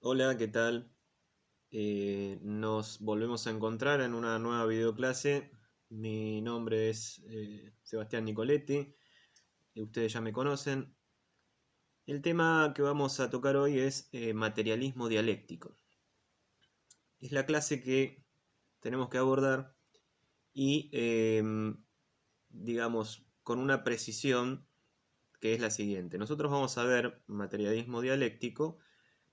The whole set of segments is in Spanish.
Hola, ¿qué tal? Nos volvemos a encontrar en una nueva videoclase. Mi nombre es Sebastián Nicoletti y ustedes ya me conocen. El tema que vamos a tocar hoy es materialismo dialéctico. Es la clase que tenemos que abordar y, digamos, con una precisión que es la siguiente. Nosotros vamos a ver materialismo dialéctico,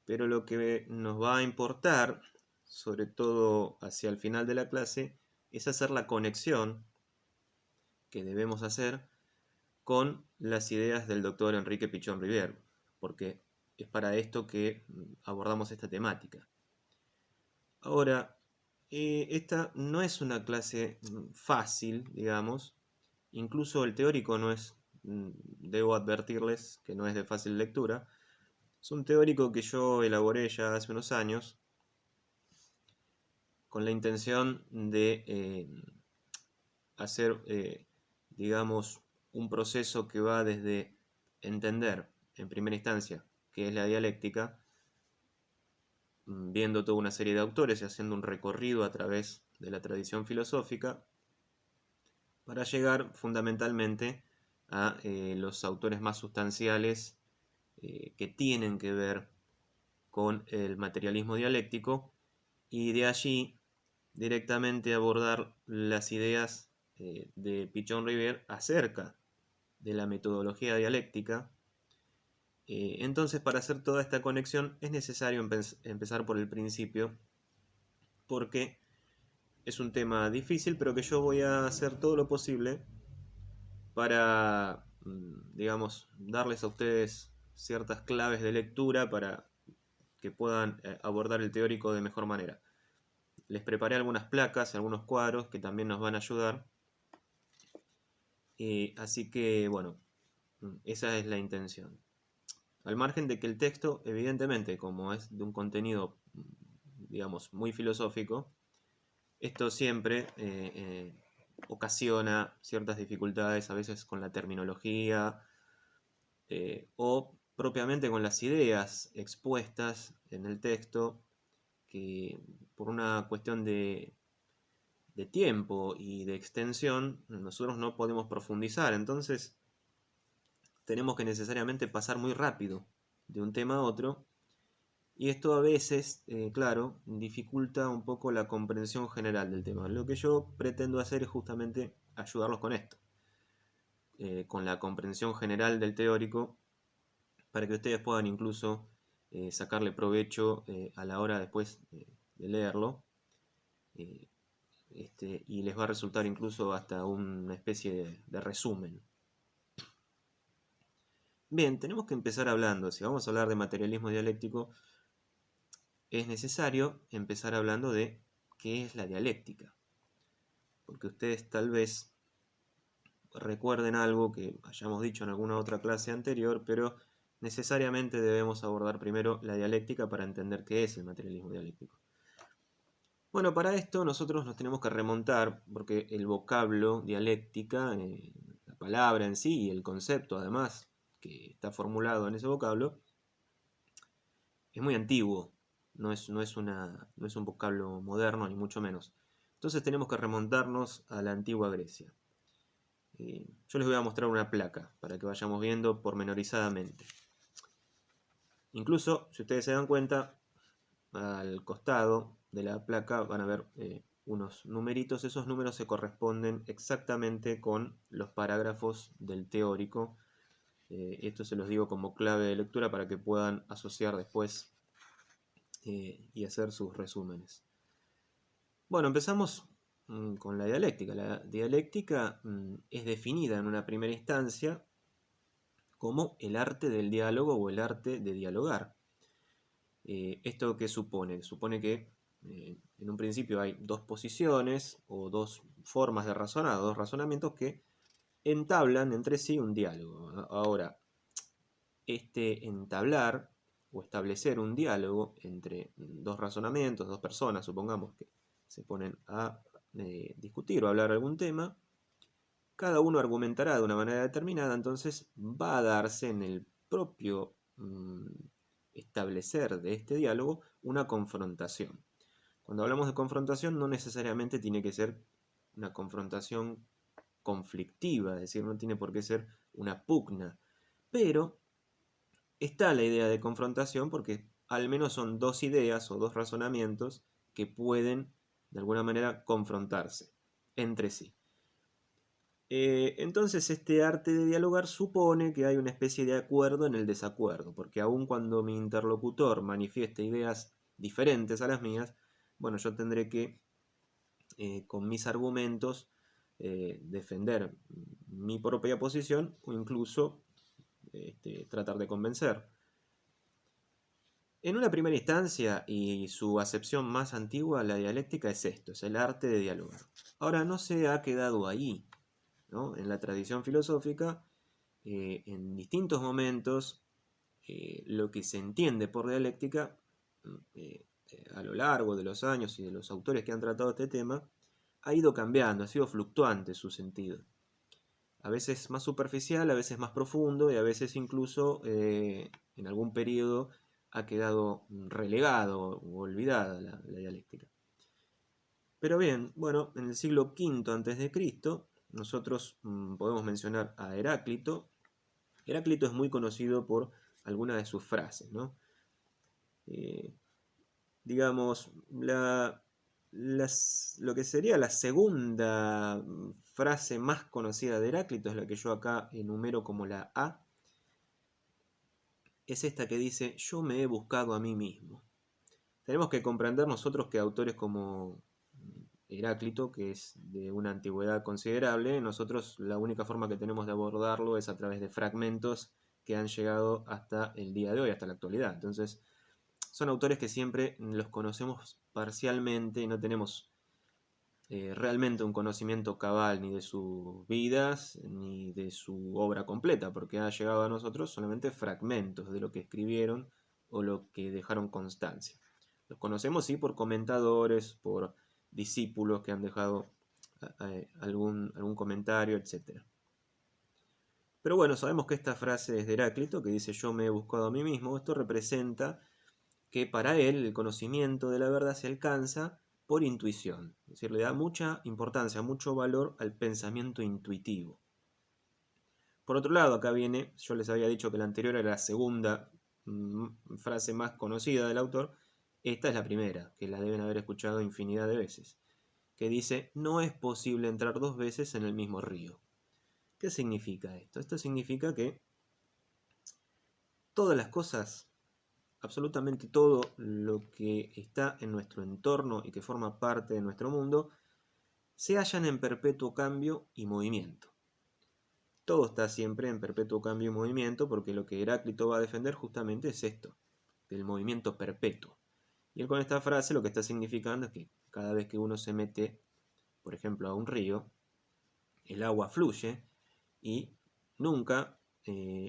pero lo que nos va a importar, sobre todo hacia el final de la clase, es hacer la conexión que debemos hacer con las ideas del doctor Enrique Pichón Rivière, porque es para esto que abordamos esta temática. Ahora, esta no es una clase fácil, digamos, incluso el teórico no es, debo advertirles que no es de fácil lectura. Es un teórico que yo elaboré ya hace unos años con la intención de hacer, digamos, un proceso que va desde entender, en primera instancia, qué es la dialéctica, viendo toda una serie de autores y haciendo un recorrido a través de la tradición filosófica, para llegar fundamentalmente a los autores más sustanciales que tienen que ver con el materialismo dialéctico y de allí directamente abordar las ideas de Pichon Rivière acerca de la metodología dialéctica. Entonces, para hacer toda esta conexión es necesario empezar por el principio, porque es un tema difícil, pero que yo voy a hacer todo lo posible para, digamos, darles a ustedes ciertas claves de lectura para que puedan abordar el teórico de mejor manera. Les preparé algunas placas, algunos cuadros que también nos van a ayudar. Así que, bueno, esa es la intención. Al margen de que el texto, evidentemente, como es de un contenido, digamos, muy filosófico, esto siempre ocasiona ciertas dificultades, a veces con la terminología o propiamente con las ideas expuestas en el texto, que por una cuestión de tiempo y de extensión, nosotros no podemos profundizar. Entonces, tenemos que necesariamente pasar muy rápido de un tema a otro. Y esto a veces, claro, dificulta un poco la comprensión general del tema. Lo que yo pretendo hacer es justamente ayudarlos con esto, con la comprensión general del teórico, para que ustedes puedan incluso sacarle provecho a la hora después de leerlo. Y les va a resultar incluso hasta una especie de resumen. Bien, tenemos que empezar hablando, si vamos a hablar de materialismo dialéctico, es necesario empezar hablando de qué es la dialéctica. Porque ustedes tal vez recuerden algo que hayamos dicho en alguna otra clase anterior, pero necesariamente debemos abordar primero la dialéctica para entender qué es el materialismo dialéctico. Bueno, para esto nosotros nos tenemos que remontar, porque el vocablo dialéctica, la palabra en sí y el concepto además que está formulado en ese vocablo, es muy antiguo, no es un vocablo moderno ni mucho menos. Entonces tenemos que remontarnos a la antigua Grecia. Yo les voy a mostrar una placa para que vayamos viendo pormenorizadamente. Incluso, si ustedes se dan cuenta, al costado de la placa van a ver unos numeritos. Esos números se corresponden exactamente con los parágrafos del teórico. Esto se los digo como clave de lectura para que puedan asociar después y hacer sus resúmenes. Bueno, empezamos con la dialéctica. La dialéctica es definida en una primera instancia como el arte del diálogo o el arte de dialogar. ¿Esto qué supone? Supone que en un principio hay dos posiciones o dos formas de razonar, dos razonamientos que entablan entre sí un diálogo. Ahora, este entablar o establecer un diálogo entre dos razonamientos, dos personas, supongamos que se ponen a discutir o hablar algún tema, cada uno argumentará de una manera determinada, entonces va a darse en el propio establecer de este diálogo una confrontación. Cuando hablamos de confrontación no necesariamente tiene que ser una confrontación conflictiva, es decir, no tiene por qué ser una pugna, pero está la idea de confrontación porque al menos son dos ideas o dos razonamientos que pueden de alguna manera confrontarse entre sí. Entonces este arte de dialogar supone que hay una especie de acuerdo en el desacuerdo, porque aun cuando mi interlocutor manifieste ideas diferentes a las mías, bueno, yo tendré que, con mis argumentos, defender mi propia posición o incluso tratar de convencer. En una primera instancia, y su acepción más antigua, la dialéctica es esto, es el arte de dialogar. Ahora, no se ha quedado ahí, ¿no? En la tradición filosófica, en distintos momentos, lo que se entiende por dialéctica, a lo largo de los años y de los autores que han tratado este tema, ha ido cambiando, ha sido fluctuante su sentido. A veces más superficial, a veces más profundo y a veces incluso en algún periodo ha quedado relegado o olvidada la dialéctica. Pero bien, bueno, en el siglo V a.C., nosotros podemos mencionar a Heráclito. Heráclito es muy conocido por algunas de sus frases, ¿no? Digamos, lo que sería la segunda frase más conocida de Heráclito es la que yo acá enumero como la A. Es esta que dice: yo me he buscado a mí mismo. Tenemos que comprender nosotros que autores como Heráclito, que es de una antigüedad considerable, nosotros la única forma que tenemos de abordarlo es a través de fragmentos que han llegado hasta el día de hoy, hasta la actualidad. Entonces, son autores que siempre los conocemos parcialmente y no tenemos realmente un conocimiento cabal ni de sus vidas ni de su obra completa, porque ha llegado a nosotros solamente fragmentos de lo que escribieron o lo que dejaron constancia. Los conocemos sí por comentadores, por discípulos que han dejado algún comentario, etc. Pero bueno, sabemos que esta frase es de Heráclito, que dice: yo me he buscado a mí mismo. Esto representa que para él el conocimiento de la verdad se alcanza por intuición, es decir, le da mucha importancia, mucho valor al pensamiento intuitivo. Por otro lado, acá viene, yo les había dicho que la anterior era la segunda frase más conocida del autor, esta es la primera, que la deben haber escuchado infinidad de veces, que dice: no es posible entrar dos veces en el mismo río. ¿Qué significa esto? Esto significa que todas las cosas, absolutamente todo lo que está en nuestro entorno y que forma parte de nuestro mundo, se hallan en perpetuo cambio y movimiento. Todo está siempre en perpetuo cambio y movimiento, porque lo que Heráclito va a defender justamente es esto, del movimiento perpetuo. Y él con esta frase lo que está significando es que cada vez que uno se mete, por ejemplo, a un río, el agua fluye y nunca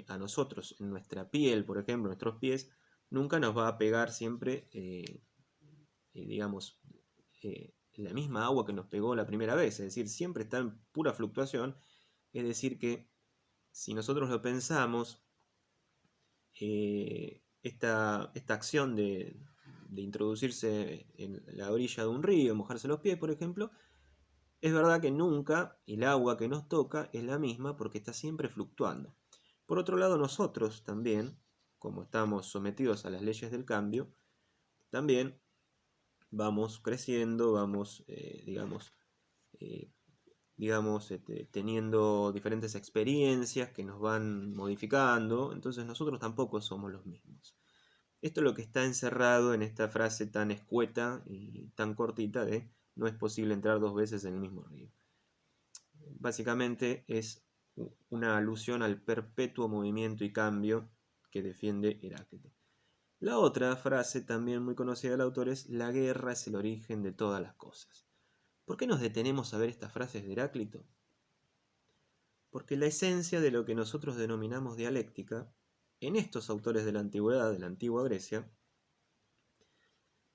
a nosotros, en nuestra piel, por ejemplo, en nuestros pies, nunca nos va a pegar siempre, digamos, la misma agua que nos pegó la primera vez. Es decir, siempre está en pura fluctuación. Es decir que si nosotros lo pensamos, esta acción de introducirse en la orilla de un río, mojarse los pies, por ejemplo, es verdad que nunca el agua que nos toca es la misma porque está siempre fluctuando. Por otro lado, nosotros también, como estamos sometidos a las leyes del cambio, también vamos creciendo, vamos, teniendo diferentes experiencias que nos van modificando, entonces nosotros tampoco somos los mismos. Esto es lo que está encerrado en esta frase tan escueta y tan cortita de: no es posible entrar dos veces en el mismo río. Básicamente es una alusión al perpetuo movimiento y cambio que defiende Heráclito. La otra frase, también muy conocida del autor, es: la guerra es el origen de todas las cosas. ¿Por qué nos detenemos a ver estas frases de Heráclito? Porque la esencia de lo que nosotros denominamos dialéctica, en estos autores de la antigüedad, de la antigua Grecia,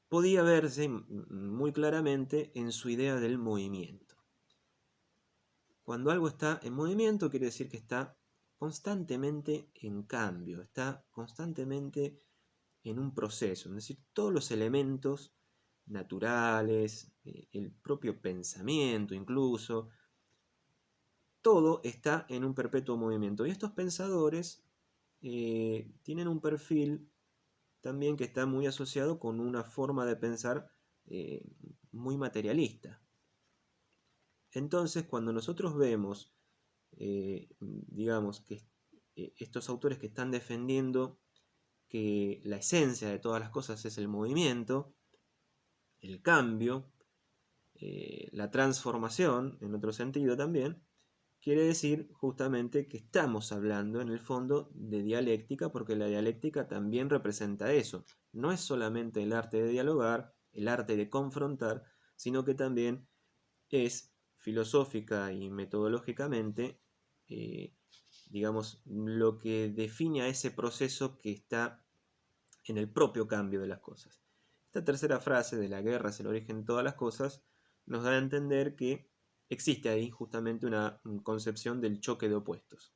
podía verse muy claramente en su idea del movimiento. Cuando algo está en movimiento, quiere decir que está constantemente en cambio, está constantemente en un proceso, es decir, todos los elementos naturales, el propio pensamiento incluso, todo está en un perpetuo movimiento. Y estos pensadores tienen un perfil también que está muy asociado con una forma de pensar muy materialista. Entonces, cuando nosotros vemos, digamos, que estos autores que están defendiendo que la esencia de todas las cosas es el movimiento, el cambio, la transformación, en otro sentido también, quiere decir justamente que estamos hablando en el fondo de dialéctica, porque la dialéctica también representa eso. No es solamente el arte de dialogar, el arte de confrontar, sino que también es filosófica y metodológicamente, digamos, lo que define a ese proceso que está en el propio cambio de las cosas. Esta tercera frase de la guerra es el origen de todas las cosas nos da a entender que existe ahí justamente una concepción del choque de opuestos.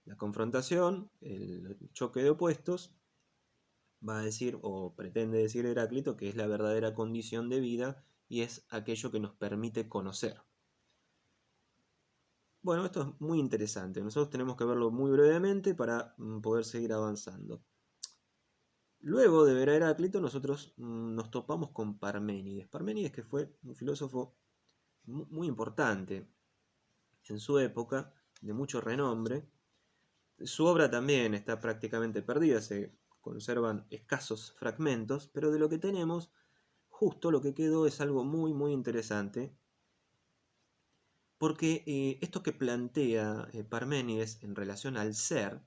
La confrontación, el choque de opuestos, va a decir, o pretende decir Heráclito, que es la verdadera condición de vida y es aquello que nos permite conocer. Bueno, esto es muy interesante. Nosotros tenemos que verlo muy brevemente para poder seguir avanzando. Luego de ver a Heráclito, nosotros nos topamos con Parménides. Parménides, que fue un filósofo muy importante en su época, de mucho renombre. Su obra también está prácticamente perdida, se conservan escasos fragmentos, pero de lo que tenemos, justo lo que quedó es algo muy interesante, porque esto que plantea Parménides en relación al ser,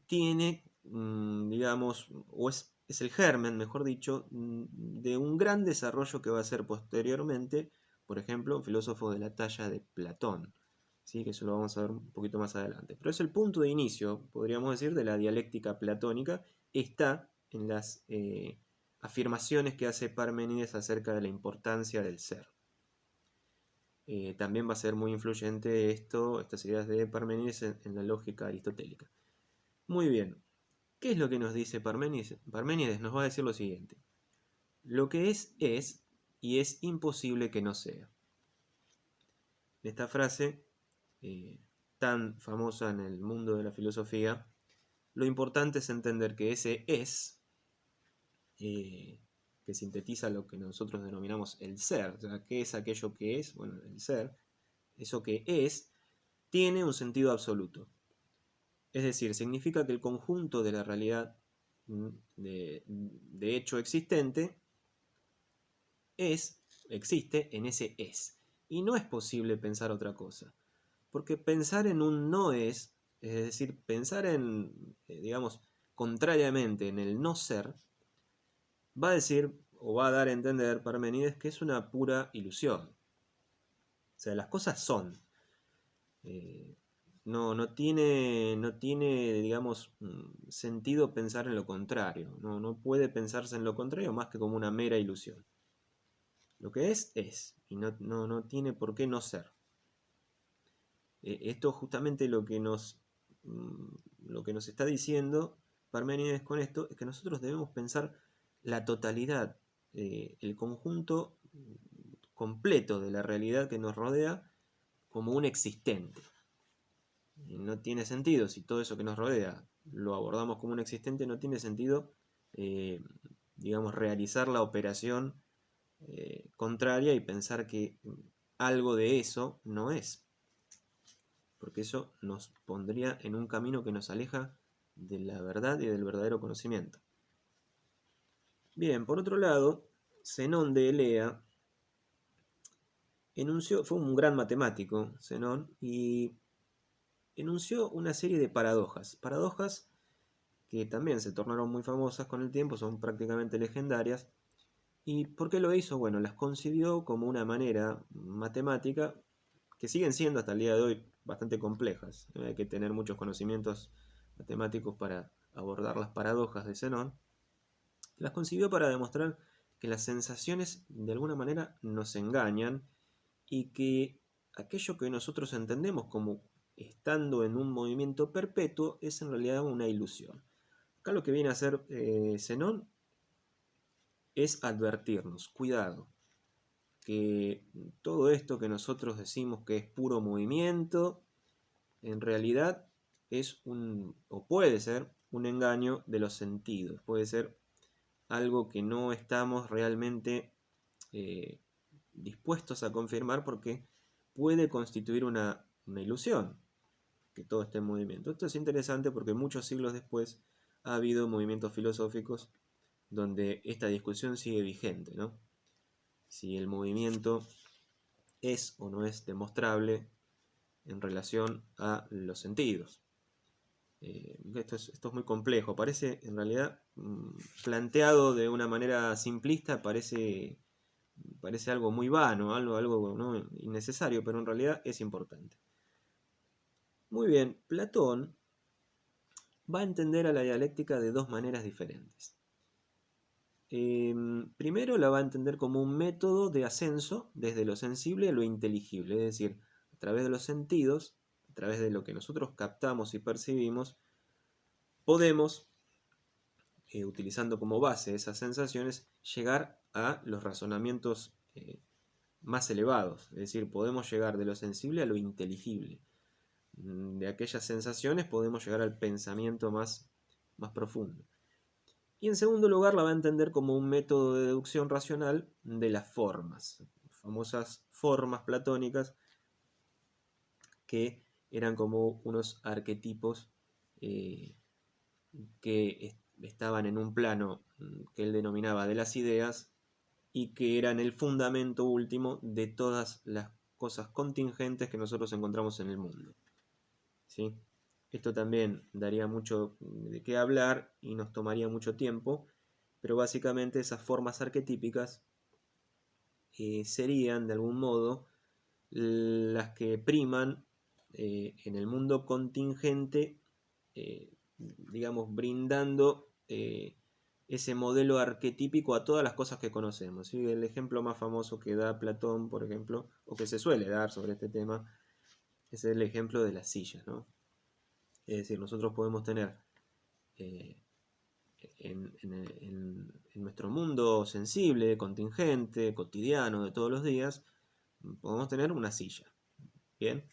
tiene, digamos, o es el germen, mejor dicho, de un gran desarrollo que va a ser posteriormente, por ejemplo, un filósofo de la talla de Platón, ¿sí? Que eso lo vamos a ver un poquito más adelante. Pero es el punto de inicio, podríamos decir, de la dialéctica platónica, está en las afirmaciones que hace Parménides acerca de la importancia del ser. También va a ser muy influyente estas ideas de Parménides en la lógica aristotélica. Muy bien, ¿qué es lo que nos dice Parménides? Parménides nos va a decir lo siguiente: lo que es y es imposible que no sea. Esta frase, tan famosa en el mundo de la filosofía, lo importante es entender que ese es, que sintetiza lo que nosotros denominamos el ser, o sea, ¿qué es aquello que es? Bueno, el ser, eso que es, tiene un sentido absoluto. Es decir, significa que el conjunto de la realidad de hecho existente existe en ese es. Y no es posible pensar otra cosa. Porque pensar en un no es decir, pensar en, digamos, contrariamente en el no ser, va a decir, o va a dar a entender Parménides, que es una pura ilusión. O sea, las cosas son. No tiene, digamos, sentido pensar en lo contrario. No puede pensarse en lo contrario más que como una mera ilusión. Lo que es, y no tiene por qué no ser. Esto justamente lo que nos está diciendo Parménides con esto es que nosotros debemos pensar la totalidad, el conjunto completo de la realidad que nos rodea como un existente. No tiene sentido, si todo eso que nos rodea lo abordamos como un existente, no tiene sentido, digamos, realizar la operación contraria y pensar que algo de eso no es. Porque eso nos pondría en un camino que nos aleja de la verdad y del verdadero conocimiento. Bien, por otro lado, Zenón de Elea fue un gran matemático, Zenón, y enunció una serie de paradojas. Paradojas que también se tornaron muy famosas con el tiempo, son prácticamente legendarias. ¿Y por qué lo hizo? Bueno, las concibió como una manera matemática que siguen siendo hasta el día de hoy bastante complejas. Hay que tener muchos conocimientos matemáticos para abordar las paradojas de Zenón. Las concibió para demostrar que las sensaciones de alguna manera nos engañan y que aquello que nosotros entendemos como estando en un movimiento perpetuo, es en realidad una ilusión. Acá lo que viene a hacer Zenón es advertirnos, cuidado, que todo esto que nosotros decimos que es puro movimiento, en realidad es o puede ser un engaño de los sentidos, puede ser algo que no estamos realmente dispuestos a confirmar porque puede constituir una ilusión que todo esté en movimiento. Esto es interesante porque muchos siglos después ha habido movimientos filosóficos donde esta discusión sigue vigente, ¿no? Si el movimiento es o no es demostrable en relación a los sentidos. Esto es muy complejo, parece en realidad planteado de una manera simplista, parece algo muy vano, algo ¿no? innecesario, pero en realidad es importante. Muy bien, Platón va a entender a la dialéctica de dos maneras diferentes. Primero la va a entender como un método de ascenso desde lo sensible a lo inteligible, es decir, a través de los sentidos, a través de lo que nosotros captamos y percibimos, podemos, utilizando como base esas sensaciones, llegar a los razonamientos más elevados, es decir, podemos llegar de lo sensible a lo inteligible. De aquellas sensaciones podemos llegar al pensamiento más profundo. Y en segundo lugar la va a entender como un método de deducción racional de las formas, famosas formas platónicas que eran como unos arquetipos que estaban en un plano que él denominaba de las ideas y que eran el fundamento último de todas las cosas contingentes que nosotros encontramos en el mundo. ¿Sí? Esto también daría mucho de qué hablar y nos tomaría mucho tiempo, pero básicamente esas formas arquetípicas serían de algún modo las que priman en el mundo contingente, digamos, brindando ese modelo arquetípico a todas las cosas que conocemos. ¿Sí? El ejemplo más famoso que da Platón, por ejemplo, o que se suele dar sobre este tema, es el ejemplo de las sillas, ¿no? Es decir, nosotros podemos tener en nuestro mundo sensible, contingente, cotidiano, de todos los días, podemos tener una silla. Bien,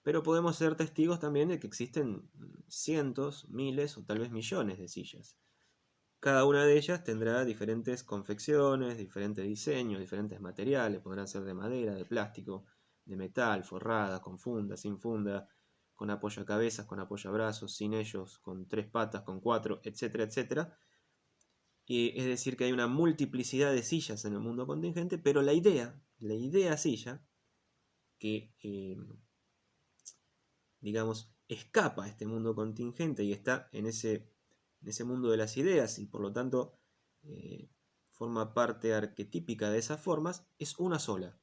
pero podemos ser testigos también de que existen cientos, miles o tal vez millones de sillas. Cada una de ellas tendrá diferentes confecciones, diferentes diseños, diferentes materiales. Podrán ser de madera, de plástico, de metal, forradas, con funda, sin funda, con apoyacabezas, con apoyabrazos, sin ellos, con 3 patas, con 4, etcétera, etcétera. Y es decir, que hay una multiplicidad de sillas en el mundo contingente, pero la idea silla, que digamos, escapa a este mundo contingente y está en ese mundo de las ideas y por lo tanto forma parte arquetípica de esas formas, es una sola.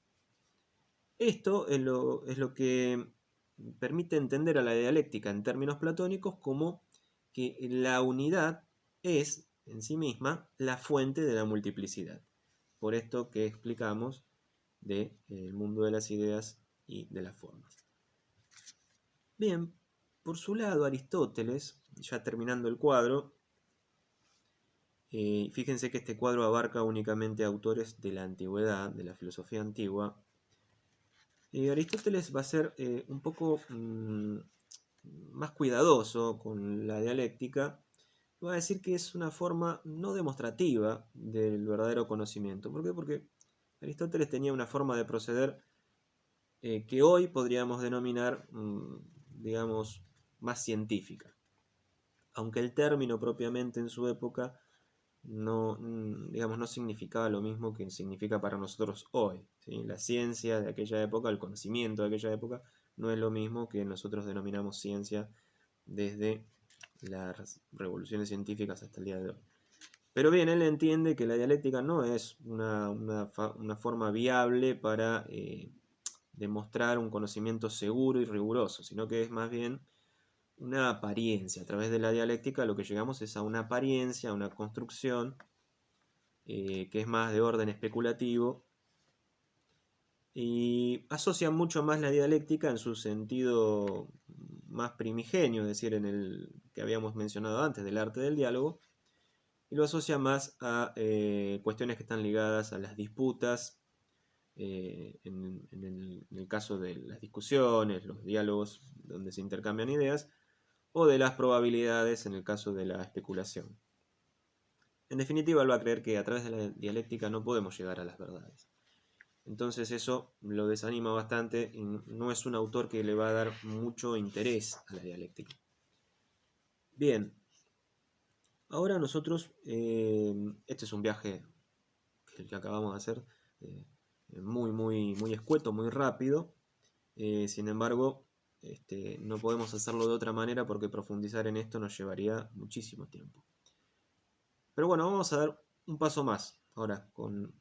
Esto es lo que permite entender a la dialéctica en términos platónicos como que la unidad es en sí misma la fuente de la multiplicidad. Por esto que explicamos del mundo de las ideas y de las formas. Bien, por su lado Aristóteles, ya terminando el cuadro, fíjense que este cuadro abarca únicamente autores de la antigüedad, de la filosofía antigua. Aristóteles va a ser un poco más cuidadoso con la dialéctica. Va a decir que es una forma no demostrativa del verdadero conocimiento. ¿Por qué? Porque Aristóteles tenía una forma de proceder que hoy podríamos denominar, digamos, más científica. Aunque el término propiamente en su época no, digamos, no significaba lo mismo que significa para nosotros hoy. ¿Sí? La ciencia de aquella época, el conocimiento de aquella época, no es lo mismo que nosotros denominamos ciencia desde las revoluciones científicas hasta el día de hoy. Pero bien, él entiende que la dialéctica no es una forma viable para demostrar un conocimiento seguro y riguroso, sino que es más bien una apariencia. A través de la dialéctica lo que llegamos es a una apariencia, a una construcción que es más de orden especulativo y asocia mucho más la dialéctica en su sentido más primigenio, es decir, en el que habíamos mencionado antes, del arte del diálogo, y lo asocia más a cuestiones que están ligadas a las disputas, en el caso de las discusiones, los diálogos donde se intercambian ideas, o de las probabilidades en el caso de la especulación. En definitiva, él va a creer que a través de la dialéctica no podemos llegar a las verdades. Entonces eso lo desanima bastante y no es un autor que le va a dar mucho interés a la dialéctica. Bien, ahora nosotros, este es un viaje que acabamos de hacer, muy escueto, muy rápido. Sin embargo, no podemos hacerlo de otra manera porque profundizar en esto nos llevaría muchísimo tiempo. Pero bueno, vamos a dar un paso más ahora con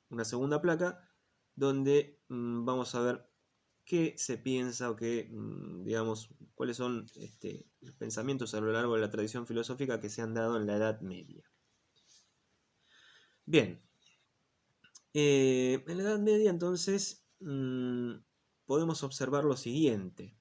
una segunda placa donde vamos a ver qué se piensa o qué, digamos, cuáles son los pensamientos a lo largo de la tradición filosófica que se han dado en la Edad Media. Bien, en la Edad Media entonces podemos observar lo siguiente.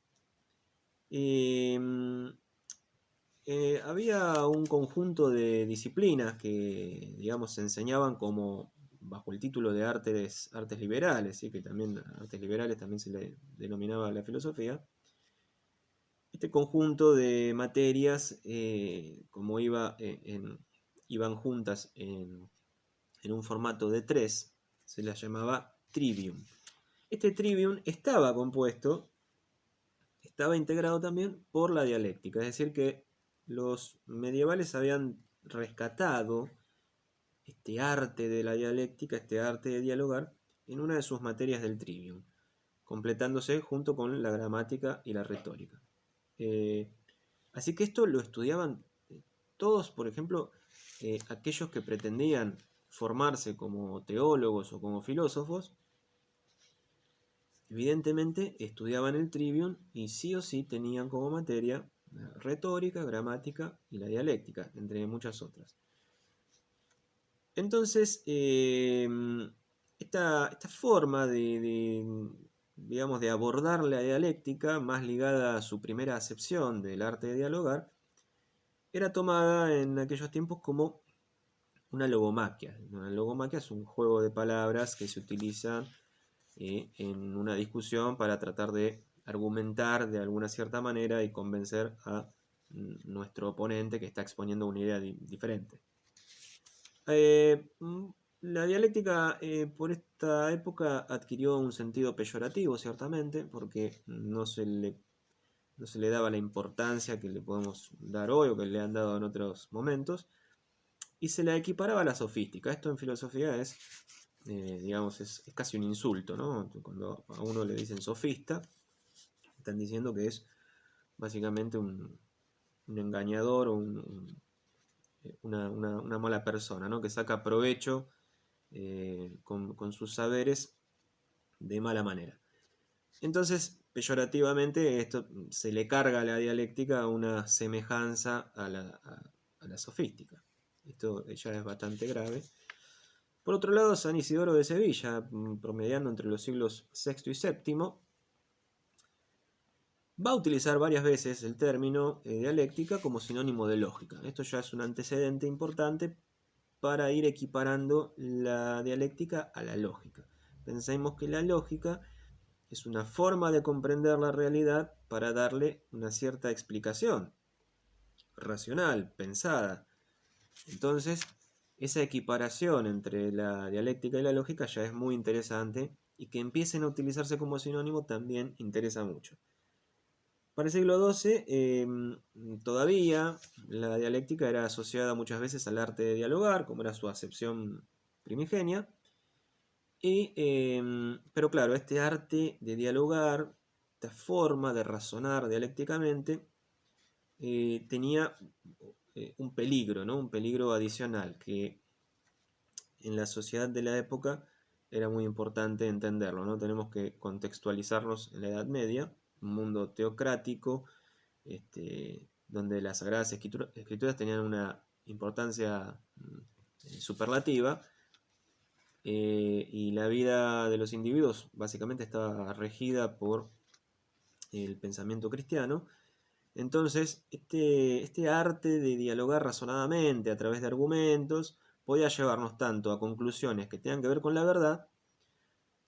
Había un conjunto de disciplinas que, digamos, se enseñaban como bajo el título de artes liberales, ¿sí? Que también artes liberales también se le denominaba a la filosofía. Este conjunto de materias, como iban juntas en un formato de 3, se las llamaba trivium. Este trivium estaba integrado también por la dialéctica, es decir que los medievales habían rescatado este arte de la dialéctica, este arte de dialogar, en una de sus materias del trivium, completándose junto con la gramática y la retórica. Así que esto lo estudiaban todos, por ejemplo, aquellos que pretendían formarse como teólogos o como filósofos, evidentemente estudiaban el trivium y sí o sí tenían como materia retórica, gramática y la dialéctica, entre muchas otras. Entonces, esta forma digamos, de abordar la dialéctica, más ligada a su primera acepción del arte de dialogar, era tomada en aquellos tiempos como una logomaquia. Una logomaquia es un juego de palabras que se utiliza en una discusión para tratar de argumentar de alguna cierta manera y convencer a nuestro oponente que está exponiendo una idea diferente. La dialéctica por esta época adquirió un sentido peyorativo, ciertamente, porque no se le daba la importancia que le podemos dar hoy o que le han dado en otros momentos, y se la equiparaba a la sofística. Esto en filosofía digamos, es casi un insulto, ¿no? Cuando a uno le dicen sofista, están diciendo que es básicamente un engañador o una mala persona, ¿no? Que saca provecho con sus saberes de mala manera. Entonces, peyorativamente, esto se le carga a la dialéctica una semejanza a la sofística. Esto ya es bastante grave. Por otro lado, San Isidoro de Sevilla, promediando entre los siglos VI y VII, va a utilizar varias veces el término dialéctica como sinónimo de lógica. Esto ya es un antecedente importante para ir equiparando la dialéctica a la lógica. Pensemos que la lógica es una forma de comprender la realidad para darle una cierta explicación racional, pensada. Entonces, esa equiparación entre la dialéctica y la lógica ya es muy interesante, y que empiecen a utilizarse como sinónimo también interesa mucho. Para el siglo XII, todavía la dialéctica era asociada muchas veces al arte de dialogar, como era su acepción primigenia. Pero claro, este arte de dialogar, esta forma de razonar dialécticamente, tenía un peligro, ¿no? Un peligro adicional, que en la sociedad de la época era muy importante entenderlo, ¿no? Tenemos que contextualizarnos en la Edad Media, un mundo teocrático, donde las Sagradas Escrituras tenían una importancia superlativa, y la vida de los individuos básicamente estaba regida por el pensamiento cristiano, Entonces, este arte de dialogar razonadamente a través de argumentos podía llevarnos tanto a conclusiones que tengan que ver con la verdad,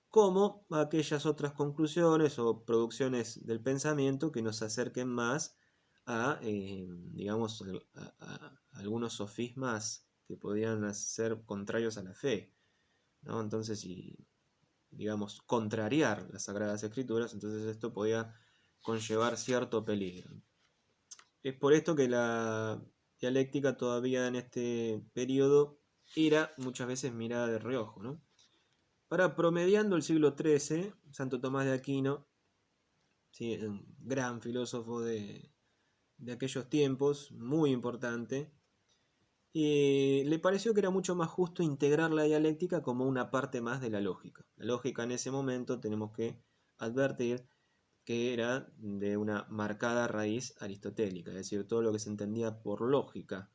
como a aquellas otras conclusiones o producciones del pensamiento que nos acerquen más a, digamos, a algunos sofismas que podían ser contrarios a la fe, ¿no? Entonces, digamos, contrariar las Sagradas Escrituras, entonces esto podía conllevar cierto peligro. Es por esto que la dialéctica todavía en este periodo era muchas veces mirada de reojo, ¿no? Para promediando el siglo XIII, Santo Tomás de Aquino, ¿sí?, un gran filósofo de aquellos tiempos, muy importante, le pareció que era mucho más justo integrar la dialéctica como una parte más de la lógica. La lógica en ese momento tenemos que advertir que era de una marcada raíz aristotélica, es decir, todo lo que se entendía por lógica,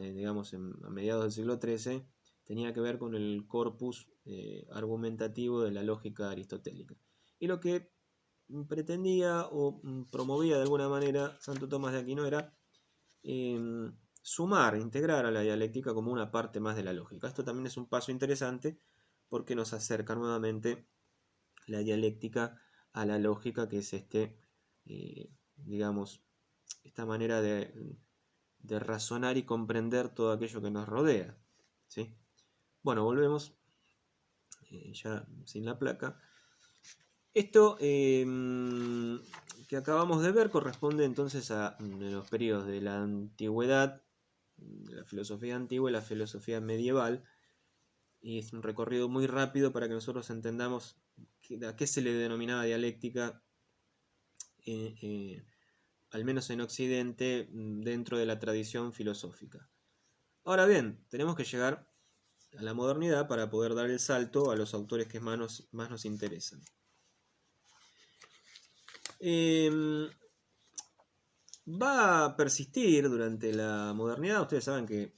digamos, a mediados del siglo XIII, tenía que ver con el corpus argumentativo de la lógica aristotélica. Y lo que pretendía o promovía de alguna manera Santo Tomás de Aquino era sumar, integrar a la dialéctica como una parte más de la lógica. Esto también es un paso interesante porque nos acerca nuevamente la dialéctica a la lógica, que es digamos, esta manera de razonar y comprender todo aquello que nos rodea, ¿sí? Bueno, volvemos, ya sin la placa. Esto que acabamos de ver corresponde entonces a los periodos de la antigüedad, de la filosofía antigua y la filosofía medieval, y es un recorrido muy rápido para que nosotros entendamos a qué se le denominaba dialéctica, al menos en Occidente, dentro de la tradición filosófica. Ahora bien, tenemos que llegar a la modernidad para poder dar el salto a los autores que más nos interesan. Va a persistir durante la modernidad. Ustedes saben que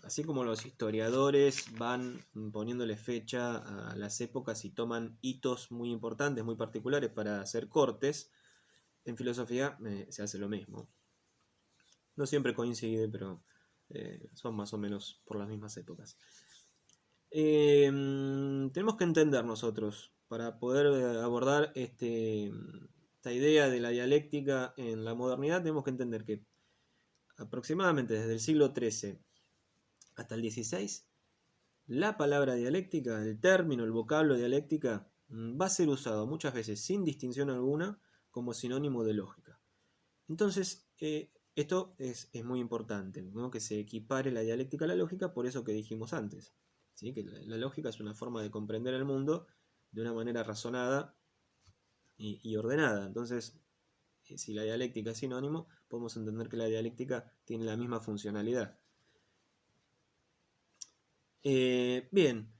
así como los historiadores van poniéndole fecha a las épocas y toman hitos muy importantes, muy particulares para hacer cortes, en filosofía se hace lo mismo. No siempre coincide, pero son más o menos por las mismas épocas. Tenemos que entender nosotros, para poder abordar esta idea de la dialéctica en la modernidad, tenemos que entender que aproximadamente desde el siglo XIII hasta el XVI, la palabra dialéctica, el término, el vocablo dialéctica, va a ser usado muchas veces sin distinción alguna como sinónimo de lógica. Entonces, esto es muy importante, ¿no?, que se equipare la dialéctica a la lógica, por eso que dijimos antes, ¿sí?, que la lógica es una forma de comprender el mundo de una manera razonada y ordenada. Entonces, si la dialéctica es sinónimo, podemos entender que la dialéctica tiene la misma funcionalidad. Bien,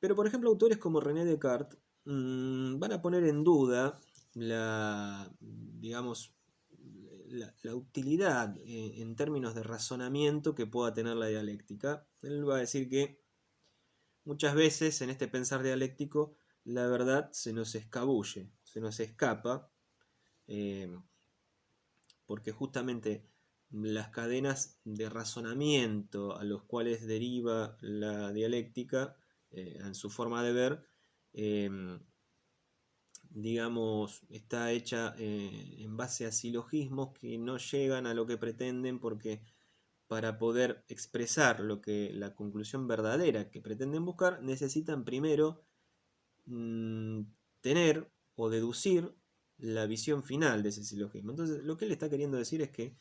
pero por ejemplo autores como René Descartes van a poner en duda digamos, la utilidad en términos de razonamiento que pueda tener la dialéctica. Él va a decir que muchas veces en este pensar dialéctico la verdad se nos escabulle, se nos escapa, porque justamente las cadenas de razonamiento a los cuales deriva la dialéctica en su forma de ver, digamos, está hecha en base a silogismos que no llegan a lo que pretenden, porque para poder expresar la conclusión verdadera que pretenden buscar, necesitan primero tener o deducir la visión final de ese silogismo. Entonces, lo que él está queriendo decir es que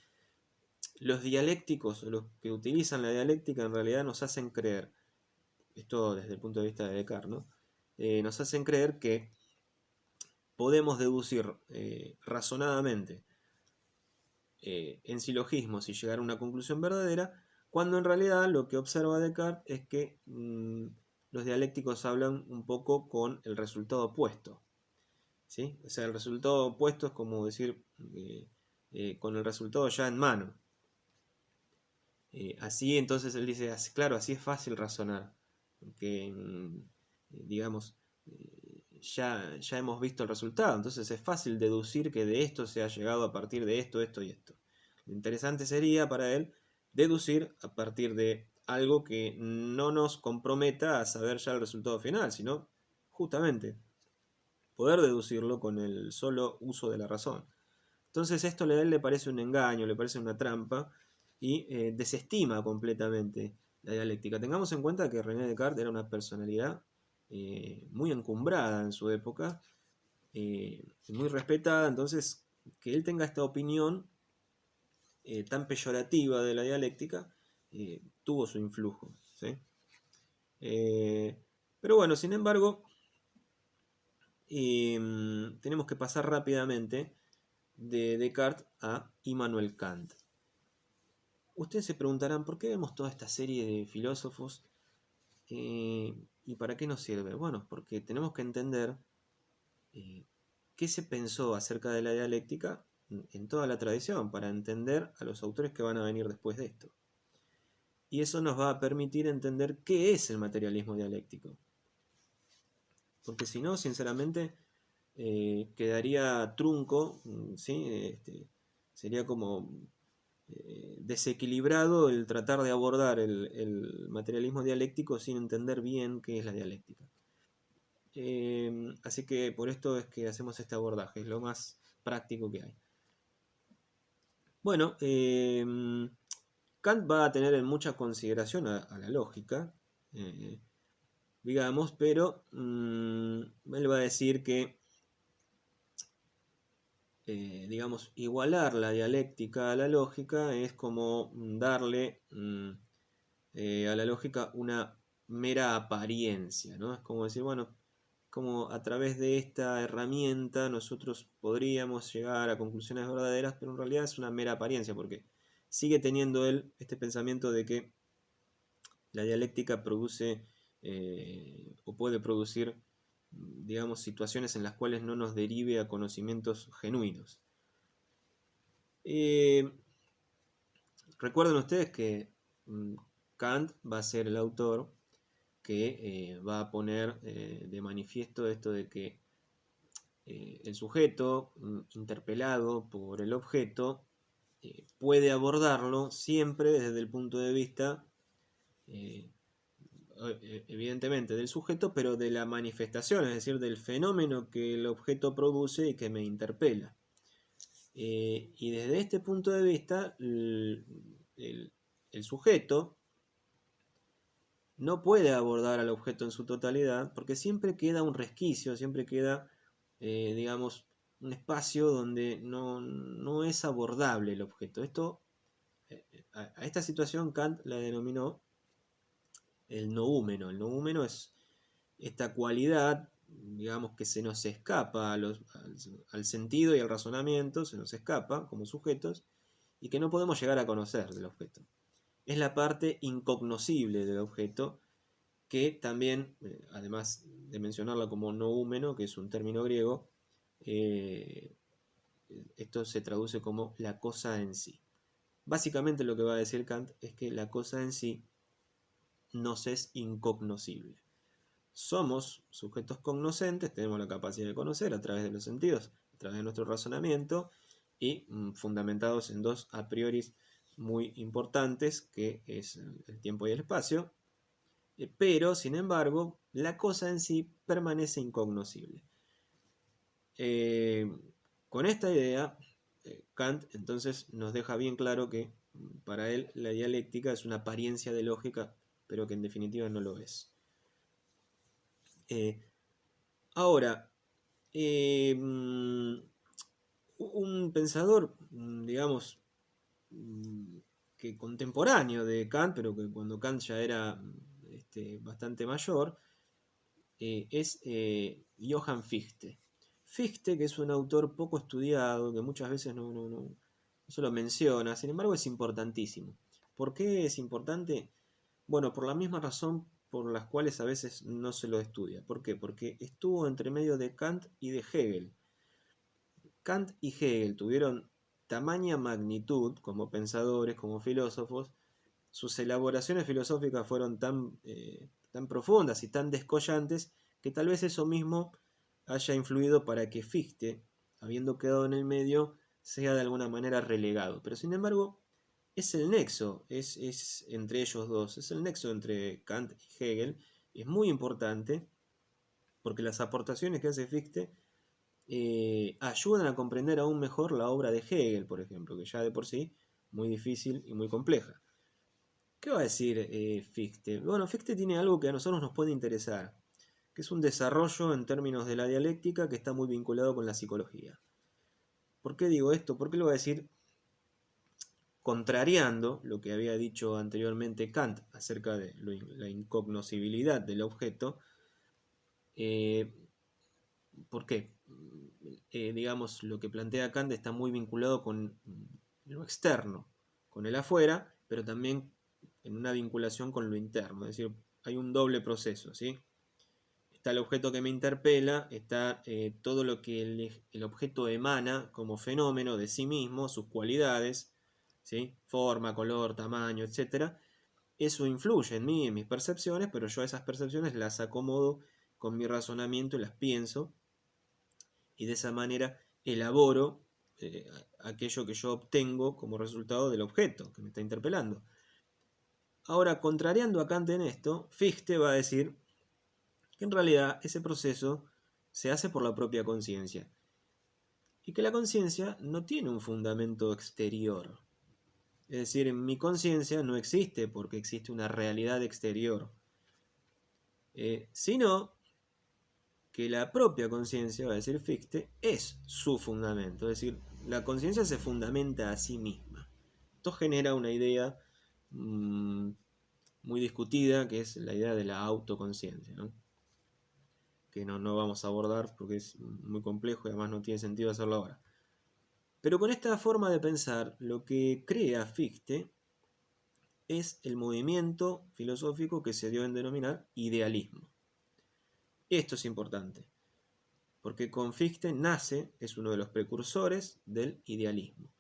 los dialécticos, los que utilizan la dialéctica, en realidad nos hacen creer, esto desde el punto de vista de Descartes, ¿no?, nos hacen creer que podemos deducir razonadamente en silogismos y llegar a una conclusión verdadera, cuando en realidad lo que observa Descartes es que los dialécticos hablan un poco con el resultado opuesto, ¿sí? O sea, el resultado opuesto es como decir con el resultado ya en mano. Así entonces él dice, claro, así es fácil razonar, porque digamos, ya hemos visto el resultado. Entonces es fácil deducir que de esto se ha llegado a partir de esto, esto y esto. Lo interesante sería para él deducir a partir de algo que no nos comprometa a saber ya el resultado final, sino justamente poder deducirlo con el solo uso de la razón. Entonces esto a él le parece un engaño, le parece una trampa y desestima completamente la dialéctica. Tengamos en cuenta que René Descartes era una personalidad muy encumbrada en su época, muy respetada, entonces que él tenga esta opinión tan peyorativa de la dialéctica tuvo su influjo, ¿sí? Pero bueno, sin embargo, tenemos que pasar rápidamente de Descartes a Immanuel Kant. Ustedes se preguntarán, ¿por qué vemos toda esta serie de filósofos? ¿Y para qué nos sirve? Bueno, porque tenemos que entender qué se pensó acerca de la dialéctica en toda la tradición, para entender a los autores que van a venir después de esto. Y eso nos va a permitir entender qué es el materialismo dialéctico. Porque si no, sinceramente, quedaría trunco, ¿sí? Sería como desequilibrado el tratar de abordar el materialismo dialéctico sin entender bien qué es la dialéctica. Así que por esto es que hacemos este abordaje, es lo más práctico que hay. Bueno, Kant va a tener en mucha consideración a la lógica, digamos, pero él va a decir que digamos, igualar la dialéctica a la lógica es como darle a la lógica una mera apariencia, ¿no? Es como decir, bueno, como a través de esta herramienta nosotros podríamos llegar a conclusiones verdaderas, pero en realidad es una mera apariencia, porque sigue teniendo él este pensamiento de que la dialéctica produce o puede producir, digamos, situaciones en las cuales no nos derive a conocimientos genuinos. Recuerden ustedes que Kant va a ser el autor que va a poner de manifiesto esto de que el sujeto interpelado por el objeto puede abordarlo siempre desde el punto de vista evidentemente del sujeto, pero de la manifestación, es decir, del fenómeno que el objeto produce y que me interpela. Y desde este punto de vista, el sujeto no puede abordar al objeto en su totalidad, porque siempre queda un resquicio, siempre queda, digamos, un espacio donde no es abordable el objeto. A esta situación Kant la denominó el noúmeno. El noúmeno es esta cualidad, digamos, que se nos escapa al sentido y al razonamiento, se nos escapa como sujetos, y que no podemos llegar a conocer del objeto. Es la parte incognoscible del objeto, que también, además de mencionarla como noúmeno, que es un término griego, esto se traduce como la cosa en sí. Básicamente lo que va a decir Kant es que la cosa en sí nos es incognoscible. Somos sujetos cognoscentes, tenemos la capacidad de conocer a través de los sentidos, a través de nuestro razonamiento, y fundamentados en dos a priori muy importantes, que es el tiempo y el espacio, pero sin embargo la cosa en sí permanece incognoscible. Con esta idea, Kant entonces nos deja bien claro que para él la dialéctica es una apariencia de lógica, pero que en definitiva no lo es. Ahora, un pensador, digamos, que contemporáneo de Kant, pero que cuando Kant ya era bastante mayor, es Johann Fichte. Fichte, que es un autor poco estudiado, que muchas veces no se lo menciona, sin embargo es importantísimo. ¿Por qué es importante? Bueno, por la misma razón por las cuales a veces no se lo estudia. ¿Por qué? Porque estuvo entre medio de Kant y de Hegel. Kant y Hegel tuvieron tamaña magnitud como pensadores, como filósofos. Sus elaboraciones filosóficas fueron tan profundas y tan descollantes que tal vez eso mismo haya influido para que Fichte, habiendo quedado en el medio, sea de alguna manera relegado. Pero sin embargo, es el nexo, es entre ellos dos, es el nexo entre Kant y Hegel, es muy importante porque las aportaciones que hace Fichte ayudan a comprender aún mejor la obra de Hegel, por ejemplo, que ya de por sí muy difícil y muy compleja. ¿Qué va a decir Fichte? Bueno, Fichte tiene algo que a nosotros nos puede interesar, que es un desarrollo en términos de la dialéctica que está muy vinculado con la psicología. ¿Por qué digo esto? Porque lo va a decir contrariando lo que había dicho anteriormente Kant acerca de la incognoscibilidad del objeto. ¿Por qué? Digamos, lo que plantea Kant está muy vinculado con lo externo, con el afuera, pero también en una vinculación con lo interno. Es decir, hay un doble proceso, ¿sí? Está el objeto que me interpela, está todo lo que el objeto emana como fenómeno de sí mismo, sus cualidades, ¿sí? Forma, color, tamaño, etc. Eso influye en mí, en mis percepciones, pero yo a esas percepciones las acomodo con mi razonamiento y las pienso, y de esa manera elaboro aquello que yo obtengo como resultado del objeto que me está interpelando. Ahora, contrariando a Kant en esto, Fichte va a decir que en realidad ese proceso se hace por la propia conciencia y que la conciencia no tiene un fundamento exterior. Es decir, en mi conciencia no existe porque existe una realidad exterior, sino que la propia conciencia, va a decir Fichte, es su fundamento. Es decir, la conciencia se fundamenta a sí misma. Esto genera una idea muy discutida, que es la idea de la autoconciencia, ¿no? Que no vamos a abordar porque es muy complejo y además no tiene sentido hacerlo ahora. Pero con esta forma de pensar, lo que crea Fichte es el movimiento filosófico que se dio en denominar idealismo. Esto es importante, porque con Fichte nace, es uno de los precursores del idealismo.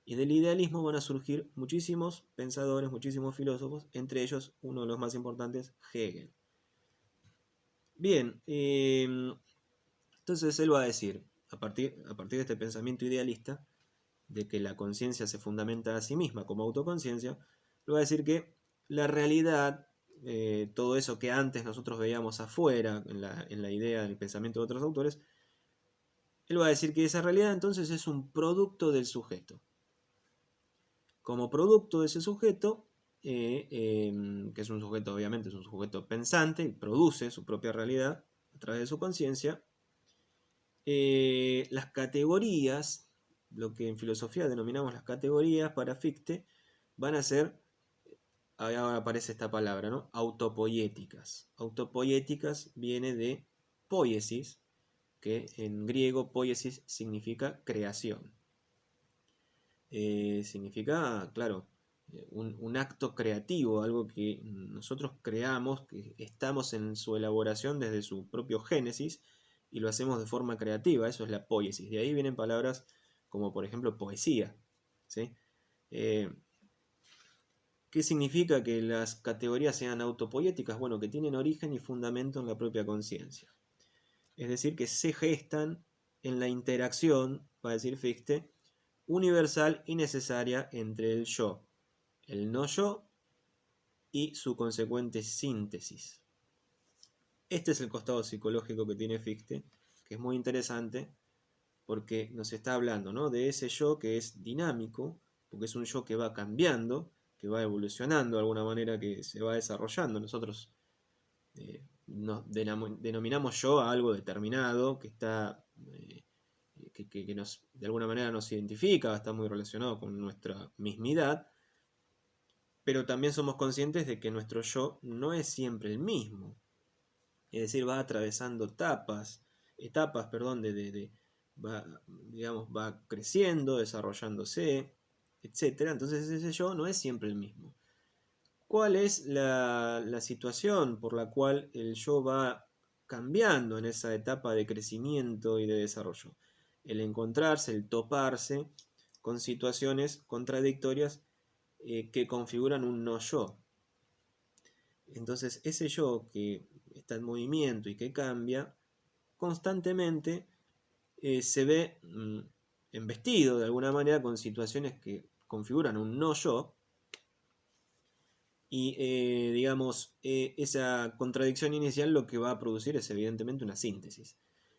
Y del idealismo van a surgir muchísimos pensadores, muchísimos filósofos, entre ellos uno de los más importantes, Hegel. Bien, entonces él va a decir, a partir de este pensamiento idealista, de que la conciencia se fundamenta a sí misma como autoconciencia, lo va a decir que la realidad, todo eso que antes nosotros veíamos afuera, en la idea del pensamiento de otros autores, él va a decir que esa realidad entonces es un producto del sujeto. Como producto de ese sujeto, que es un sujeto, obviamente, es un sujeto pensante y produce su propia realidad a través de su conciencia, las categorías, lo que en filosofía denominamos las categorías para Fichte, van a ser, ahora aparece esta palabra, ¿no? Autopoiéticas. Autopoiéticas viene de poiesis, que en griego poiesis significa creación. Significa, claro, un acto creativo, algo que nosotros creamos, que estamos en su elaboración desde su propio génesis y lo hacemos de forma creativa, eso es la poiesis. De ahí vienen palabras como por ejemplo poesía, ¿sí? ¿Qué significa que las categorías sean autopoéticas? Bueno, que tienen origen y fundamento en la propia conciencia. Es decir, que se gestan en la interacción, va a decir Fichte, universal y necesaria entre el yo, el no yo y su consecuente síntesis. Este es el costado psicológico que tiene Fichte, que es muy interesante porque nos está hablando, ¿no?, de ese yo que es dinámico, porque es un yo que va cambiando, que va evolucionando de alguna manera, que se va desarrollando. Nosotros nos denominamos yo a algo determinado, que está que nos, de alguna manera nos identifica, está muy relacionado con nuestra mismidad, pero también somos conscientes de que nuestro yo no es siempre el mismo. Es decir, va atravesando etapas, va creciendo, desarrollándose, etc. Entonces ese yo no es siempre el mismo. ¿Cuál es la situación por la cual el yo va cambiando en esa etapa de crecimiento y de desarrollo? El encontrarse, el toparse con situaciones contradictorias que configuran un no yo. Entonces ese yo que está en movimiento y que cambia, constantemente se ve embestido de alguna manera con situaciones que configuran un no yo, y digamos, esa contradicción inicial lo que va a producir es evidentemente una síntesis.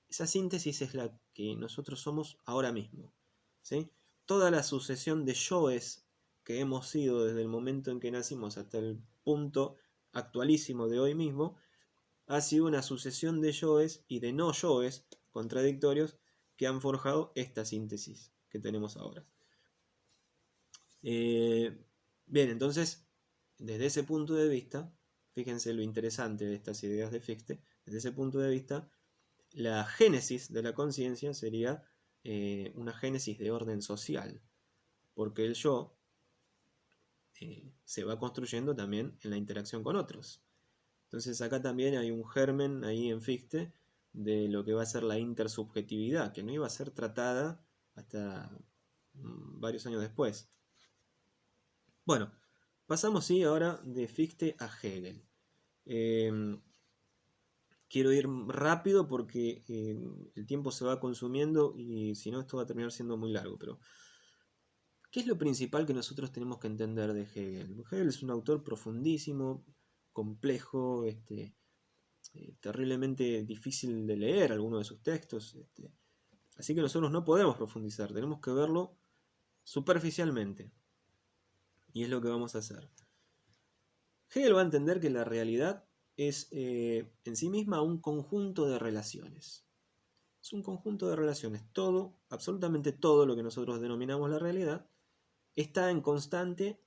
Esa síntesis es la que nosotros somos ahora mismo, ¿sí? Toda la sucesión de yoes que hemos sido desde el momento en que nacimos hasta el punto actualísimo de hoy mismo, ha sido una sucesión de yoes y de no yoes contradictorios que han forjado esta síntesis que tenemos ahora. Bien, entonces, desde ese punto de vista, fíjense lo interesante de estas ideas de Fichte, desde ese punto de vista, la génesis de la conciencia sería una génesis de orden social, porque el yo se va construyendo también en la interacción con otros. Entonces acá también hay un germen ahí en Fichte de lo que va a ser la intersubjetividad, que no iba a ser tratada hasta varios años después. Bueno, pasamos ahora de Fichte a Hegel. Quiero ir rápido porque el tiempo se va consumiendo y si no esto va a terminar siendo muy largo. Pero, ¿qué es lo principal que nosotros tenemos que entender de Hegel? Hegel es un autor profundísimo, complejo, terriblemente difícil de leer algunos de sus textos. Así que nosotros no podemos profundizar, tenemos que verlo superficialmente. Y es lo que vamos a hacer. Hegel va a entender que la realidad es en sí misma un conjunto de relaciones. Es un conjunto de relaciones. Todo, absolutamente todo lo que nosotros denominamos la realidad, está en constante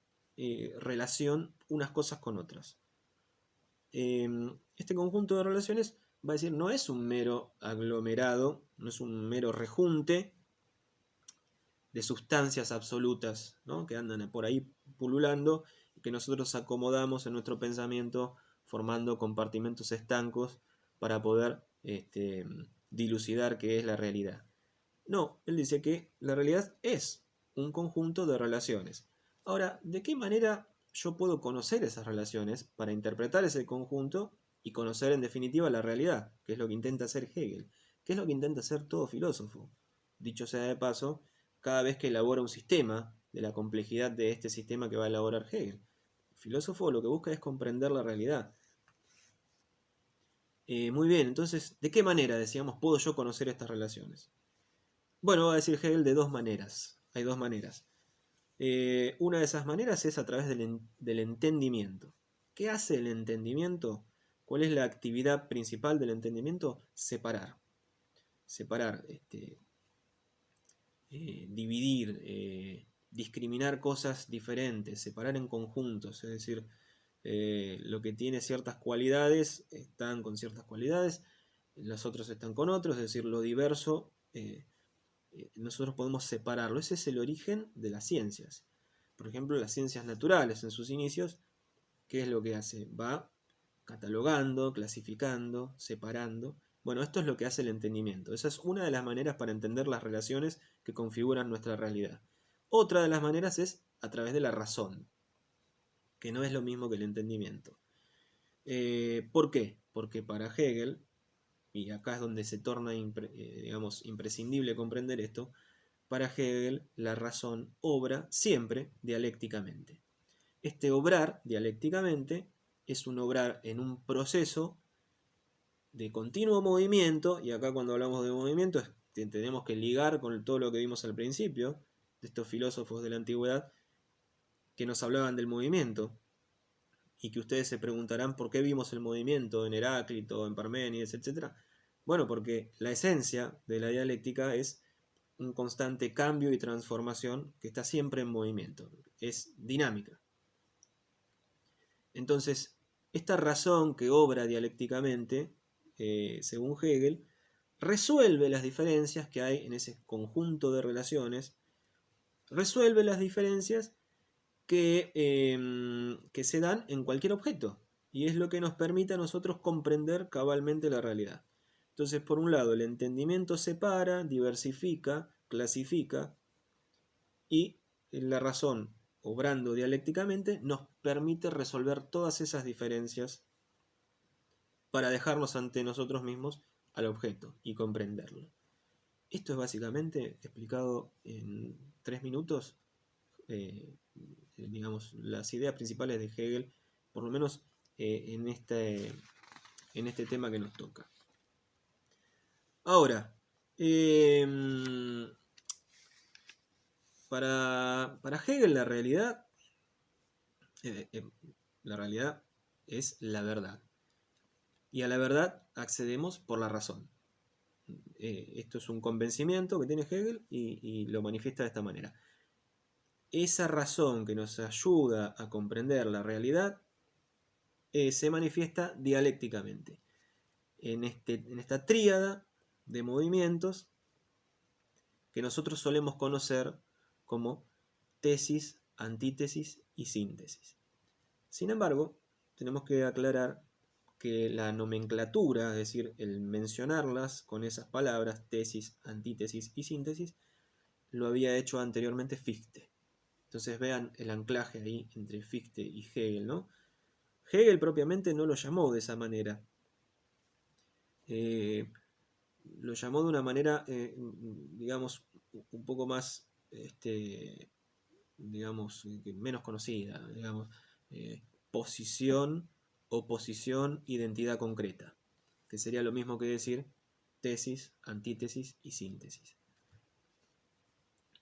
relación unas cosas con otras. Este conjunto de relaciones, va a decir, no es un mero aglomerado, no es un mero rejunte de sustancias absolutas, ¿no?, que andan por ahí pululando y que nosotros acomodamos en nuestro pensamiento formando compartimentos estancos para poder dilucidar qué es la realidad. No, él dice que la realidad es un conjunto de relaciones. Ahora, ¿de qué manera yo puedo conocer esas relaciones para interpretar ese conjunto y conocer en definitiva la realidad? Que es lo que intenta hacer Hegel, que es lo que intenta hacer todo filósofo. Dicho sea de paso, cada vez que elabora un sistema, de la complejidad de este sistema que va a elaborar Hegel. El filósofo lo que busca es comprender la realidad. Muy bien, entonces, ¿de qué manera, decíamos, puedo yo conocer estas relaciones? Bueno, va a decir Hegel de dos maneras. Hay dos maneras. Una de esas maneras es a través del entendimiento. ¿Qué hace el entendimiento? ¿Cuál es la actividad principal del entendimiento? Separar. Separar, dividir, discriminar cosas diferentes, separar en conjuntos, es decir, lo que tiene ciertas cualidades están con ciertas cualidades, los otros están con otros, es decir, lo diverso nosotros podemos separarlo. Ese es el origen de las ciencias. Por ejemplo, las ciencias naturales en sus inicios, ¿qué es lo que hace? Va catalogando, clasificando, separando. Bueno, esto es lo que hace el entendimiento. Esa es una de las maneras para entender las relaciones que configuran nuestra realidad. Otra de las maneras es a través de la razón, que no es lo mismo que el entendimiento. ¿Por qué? Porque para Hegel, y acá es donde se torna digamos, imprescindible comprender esto, para Hegel la razón obra siempre dialécticamente. Este obrar dialécticamente es un obrar en un proceso de continuo movimiento, y acá cuando hablamos de movimiento tenemos que ligar con todo lo que vimos al principio, de estos filósofos de la antigüedad que nos hablaban del movimiento, y que ustedes se preguntarán por qué vimos el movimiento en Heráclito, en Parménides, etc. Bueno, porque la esencia de la dialéctica es un constante cambio y transformación que está siempre en movimiento, es dinámica. Entonces, esta razón que obra dialécticamente, según Hegel, resuelve las diferencias que hay en ese conjunto de relaciones, resuelve las diferencias que se dan en cualquier objeto, y es lo que nos permite a nosotros comprender cabalmente la realidad. Entonces, por un lado, el entendimiento separa, diversifica, clasifica, y la razón, obrando dialécticamente, nos permite resolver todas esas diferencias para dejarnos ante nosotros mismos al objeto y comprenderlo. Esto es básicamente, explicado en 3 minutos, digamos, las ideas principales de Hegel, por lo menos en este tema que nos toca. Ahora, para Hegel la realidad es la verdad. Y a la verdad accedemos por la razón. Esto es un convencimiento que tiene Hegel y lo manifiesta de esta manera. Esa razón que nos ayuda a comprender la realidad se manifiesta dialécticamente en esta tríada de movimientos que nosotros solemos conocer como tesis, antítesis y síntesis. Sin embargo, tenemos que aclarar que la nomenclatura, es decir, el mencionarlas con esas palabras, tesis, antítesis y síntesis, lo había hecho anteriormente Fichte. Entonces vean el anclaje ahí entre Fichte y Hegel, ¿no? Hegel propiamente no lo llamó de esa manera. Lo llamó de una manera, digamos, un poco más, digamos, menos conocida, digamos, posición, oposición, identidad concreta, que sería lo mismo que decir tesis, antítesis y síntesis.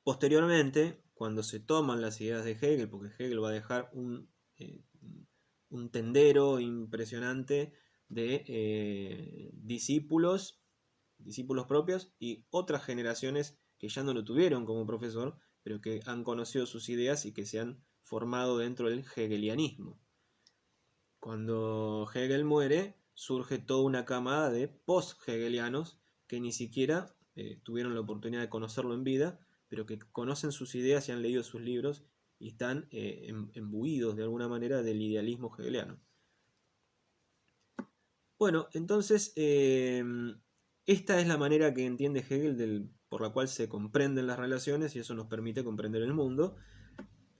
Posteriormente, cuando se toman las ideas de Hegel, porque Hegel va a dejar un tendero impresionante de discípulos propios y otras generaciones que ya no lo tuvieron como profesor, pero que han conocido sus ideas y que se han formado dentro del hegelianismo. Cuando Hegel muere, surge toda una camada de post-hegelianos que ni siquiera tuvieron la oportunidad de conocerlo en vida, pero que conocen sus ideas y han leído sus libros y están embuidos de alguna manera del idealismo hegeliano. Bueno, entonces esta es la manera que entiende Hegel por la cual se comprenden las relaciones y eso nos permite comprender el mundo.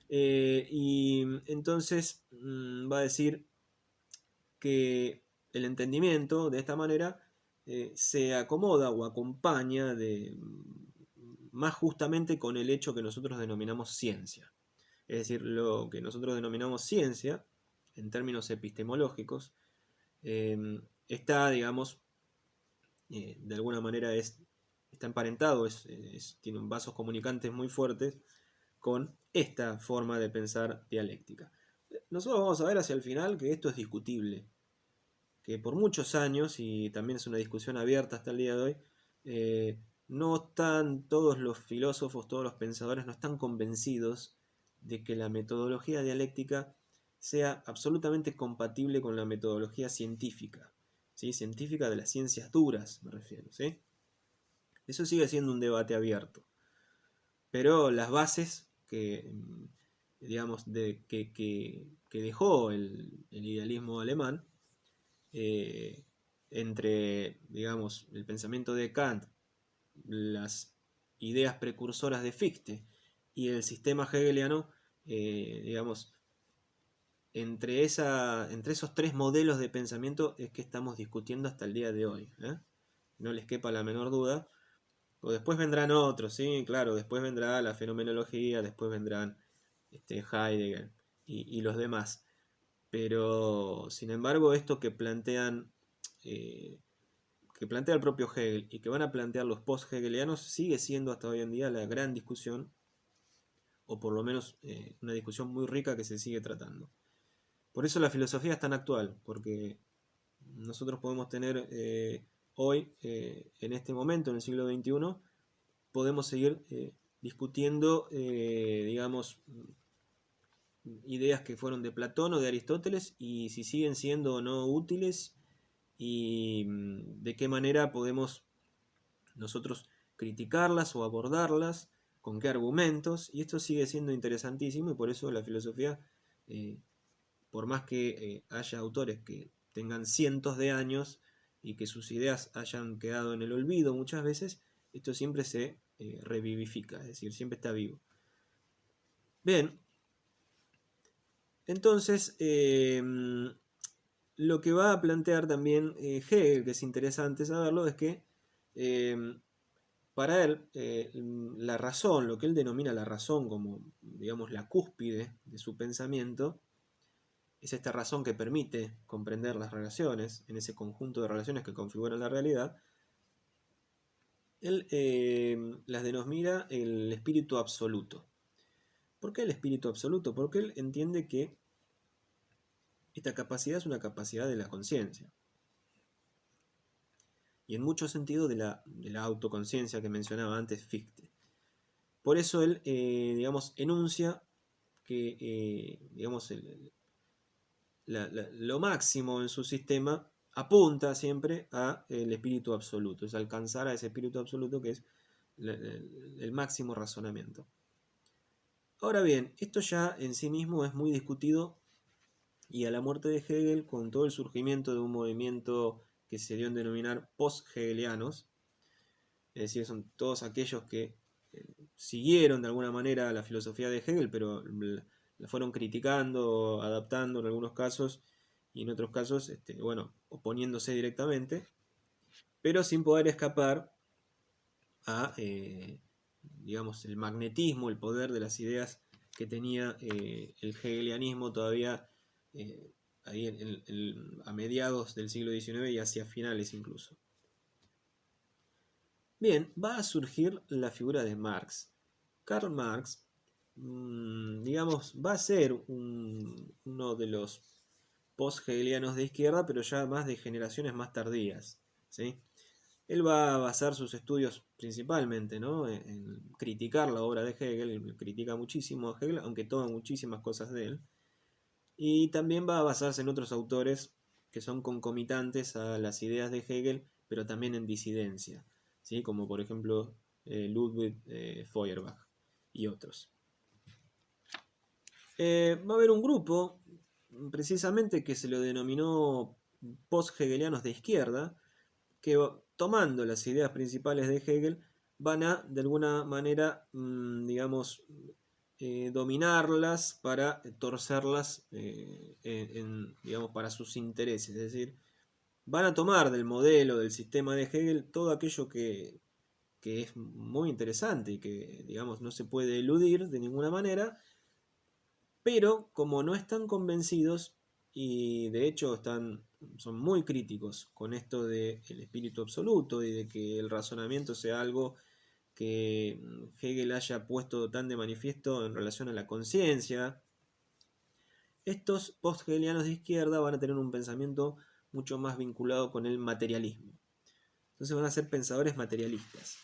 Y entonces va a decir que el entendimiento de esta manera se acomoda o acompaña más justamente con el hecho que nosotros denominamos ciencia. Es decir, lo que nosotros denominamos ciencia, en términos epistemológicos, está, digamos, de alguna manera está emparentado, tiene vasos comunicantes muy fuertes con esta forma de pensar dialéctica. Nosotros vamos a ver hacia el final que esto es discutible, que por muchos años, y también es una discusión abierta hasta el día de hoy, no están todos los filósofos, todos los pensadores no están convencidos de que la metodología dialéctica sea absolutamente compatible con la metodología científica, ¿sí? Científica de las ciencias duras, me refiero, ¿sí? Eso sigue siendo un debate abierto. Pero las bases que, digamos, que dejó el idealismo alemán, entre, digamos, el pensamiento de Kant, las ideas precursoras de Fichte y el sistema hegeliano, digamos, entre esos tres modelos de pensamiento es que estamos discutiendo hasta el día de hoy. No les quepa la menor duda. O después vendrán otros, sí, claro, después vendrá la fenomenología, después vendrán Heidegger y los demás. Pero, sin embargo, esto que plantea el propio Hegel y que van a plantear los post-hegelianos sigue siendo hasta hoy en día la gran discusión, o por lo menos una discusión muy rica que se sigue tratando. Por eso la filosofía es tan actual, porque nosotros podemos tener hoy, en este momento, en el siglo XXI, podemos seguir discutiendo, digamos, ideas que fueron de Platón o de Aristóteles y si siguen siendo o no útiles y de qué manera podemos nosotros criticarlas o abordarlas, con qué argumentos, y esto sigue siendo interesantísimo y por eso la filosofía, por más que haya autores que tengan cientos de años y que sus ideas hayan quedado en el olvido muchas veces, esto siempre se revivifica, es decir, siempre está vivo. Bien, entonces lo que va a plantear también Hegel, que es interesante saberlo, es que para él la razón, lo que él denomina la razón como, digamos, la cúspide de su pensamiento, es esta razón que permite comprender las relaciones, en ese conjunto de relaciones que configuran la realidad. Él las denomina el espíritu absoluto. ¿Por qué el espíritu absoluto? Porque él entiende que esta capacidad es una capacidad de la conciencia. Y en mucho sentido de la autoconciencia que mencionaba antes Fichte. Por eso él, digamos, enuncia que, digamos, lo máximo en su sistema apunta siempre a el espíritu absoluto, es alcanzar a ese espíritu absoluto que es el máximo razonamiento. Ahora bien, esto ya en sí mismo es muy discutido y a la muerte de Hegel, con todo el surgimiento de un movimiento que se dio en denominar post-hegelianos, es decir, son todos aquellos que siguieron de alguna manera la filosofía de Hegel, pero la fueron criticando, adaptando en algunos casos y en otros casos, bueno, oponiéndose directamente, pero sin poder escapar a, digamos, el magnetismo, el poder de las ideas que tenía el hegelianismo todavía ahí a mediados del siglo XIX y hacia finales incluso. Bien, va a surgir la figura de Marx. Karl Marx, digamos, va a ser uno de los post-hegelianos de izquierda, pero ya más de generaciones más tardías, ¿sí? Él va a basar sus estudios principalmente, ¿no?, en criticar la obra de Hegel. Él critica muchísimo a Hegel, aunque toma muchísimas cosas de él. Y también va a basarse en otros autores que son concomitantes a las ideas de Hegel, pero también en disidencia, ¿sí?, como por ejemplo Ludwig Feuerbach y otros. Va a haber un grupo, precisamente, que se lo denominó post-hegelianos de izquierda, que tomando las ideas principales de Hegel van a, de alguna manera, digamos, dominarlas para torcerlas digamos, para sus intereses. Es decir, van a tomar del modelo, del sistema de Hegel, todo aquello que es muy interesante y que, digamos, no se puede eludir de ninguna manera, pero como no están convencidos y de hecho son muy críticos con esto del espíritu absoluto y de que el razonamiento sea algo que Hegel haya puesto tan de manifiesto en relación a la conciencia, estos post-hegelianos de izquierda van a tener un pensamiento mucho más vinculado con el materialismo. Entonces van a ser pensadores materialistas.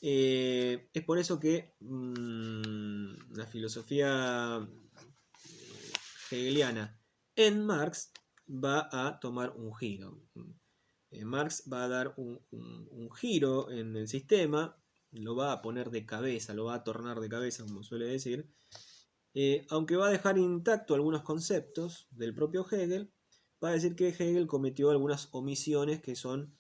Es por eso que la filosofía hegeliana en Marx va a tomar un giro. Marx va a dar un giro en el sistema, lo va a poner de cabeza, lo va a tornar de cabeza, como suele decir, aunque va a dejar intacto algunos conceptos del propio Hegel. Va a decir que Hegel cometió algunas omisiones que son,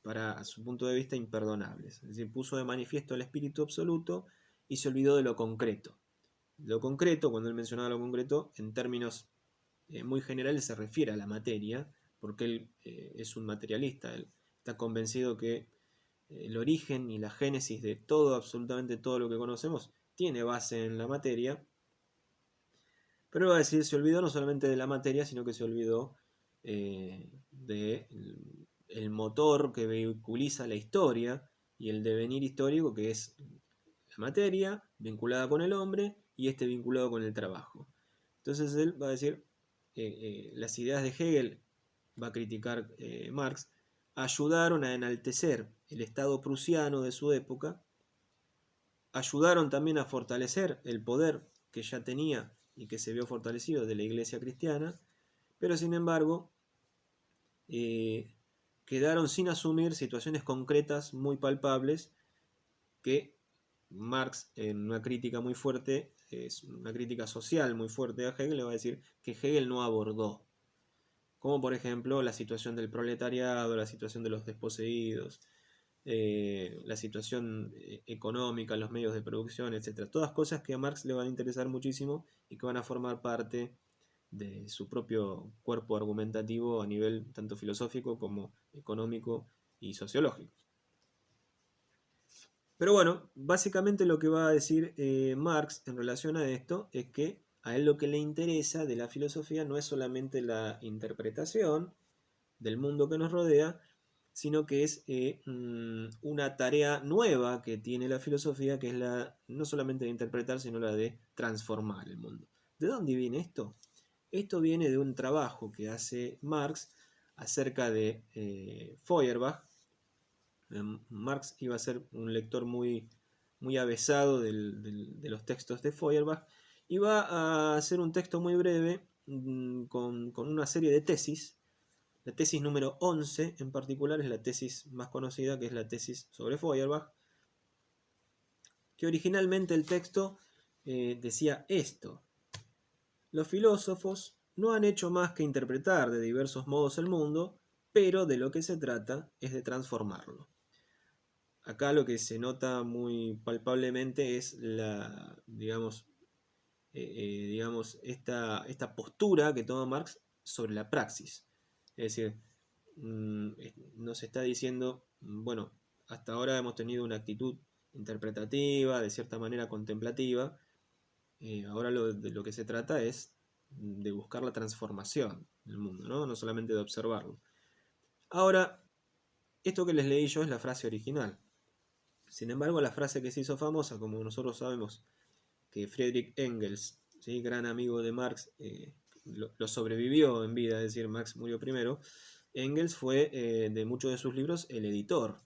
para su punto de vista, imperdonables. Es decir, puso de manifiesto el espíritu absoluto y se olvidó de lo concreto. Lo concreto, cuando él mencionaba lo concreto, en términos muy generales se refiere a la materia, porque él es un materialista. Él está convencido que el origen y la génesis de todo, absolutamente todo lo que conocemos, tiene base en la materia. Pero va a decir, se olvidó no solamente de la materia, sino que se olvidó del motor que vehiculiza la historia y el devenir histórico, que es la materia vinculada con el hombre y este vinculado con el trabajo. Entonces él va a decir, las ideas de Hegel, va a criticar Marx, ayudaron a enaltecer el Estado prusiano de su época, ayudaron también a fortalecer el poder que ya tenía y que se vio fortalecido de la Iglesia cristiana, pero sin embargo quedaron sin asumir situaciones concretas muy palpables que Marx, en una crítica muy fuerte, es una crítica social muy fuerte a Hegel, le va a decir que Hegel no abordó, como por ejemplo la situación del proletariado, la situación de los desposeídos, la situación económica, los medios de producción, etc. Todas cosas que a Marx le van a interesar muchísimo y que van a formar parte de su propio cuerpo argumentativo a nivel tanto filosófico como económico y sociológico. Pero bueno, básicamente lo que va a decir Marx en relación a esto es que a él lo que le interesa de la filosofía no es solamente la interpretación del mundo que nos rodea, sino que es una tarea nueva que tiene la filosofía, que es la no solamente de interpretar, sino la de transformar el mundo. ¿De dónde viene esto? Esto viene de un trabajo que hace Marx acerca de Feuerbach. Marx iba a ser un lector muy, muy avesado de los textos de Feuerbach, y va a hacer un texto muy breve con una serie de tesis. La tesis número 11 en particular es la tesis más conocida, que es la tesis sobre Feuerbach, que originalmente el texto decía esto: los filósofos no han hecho más que interpretar de diversos modos el mundo, pero de lo que se trata es de transformarlo. Acá lo que se nota muy palpablemente es digamos, esta postura que toma Marx sobre la praxis. Es decir, nos está diciendo, bueno, hasta ahora hemos tenido una actitud interpretativa, de cierta manera contemplativa, ahora de lo que se trata es de buscar la transformación del mundo, ¿no? No solamente de observarlo. Ahora, esto que les leí yo es la frase original. Sin embargo, la frase que se hizo famosa, como nosotros sabemos que Friedrich Engels, ¿sí?, gran amigo de Marx, lo sobrevivió en vida, es decir, Marx murió primero. Engels fue, de muchos de sus libros, el editor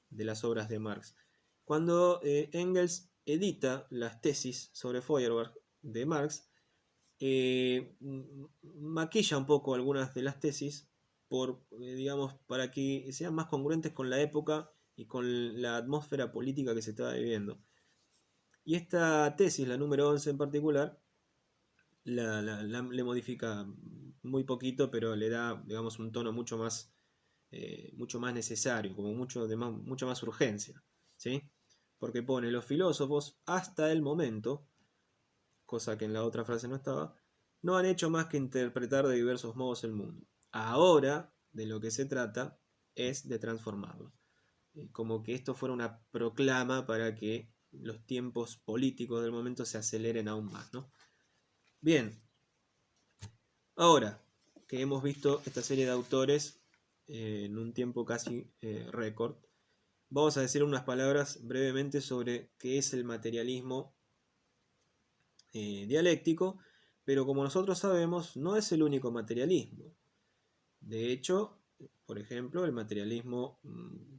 de las obras de Marx. Cuando Engels edita las tesis sobre Feuerbach de Marx, maquilla un poco algunas de las tesis digamos, para que sean más congruentes con la época y con la atmósfera política que se estaba viviendo. Y esta tesis, la número 11 en particular, le modifica muy poquito, pero le da, digamos, un tono mucho más necesario, como mucha más urgencia, ¿sí? Porque pone: los filósofos hasta el momento, cosa que en la otra frase no estaba, no han hecho más que interpretar de diversos modos el mundo. Ahora de lo que se trata es de transformarlo. Como que esto fuera una proclama para que los tiempos políticos del momento se aceleren aún más, ¿no? Bien, ahora que hemos visto esta serie de autores en un tiempo casi récord, vamos a decir unas palabras brevemente sobre qué es el materialismo dialéctico, pero como nosotros sabemos, no es el único materialismo. De hecho, por ejemplo, el materialismo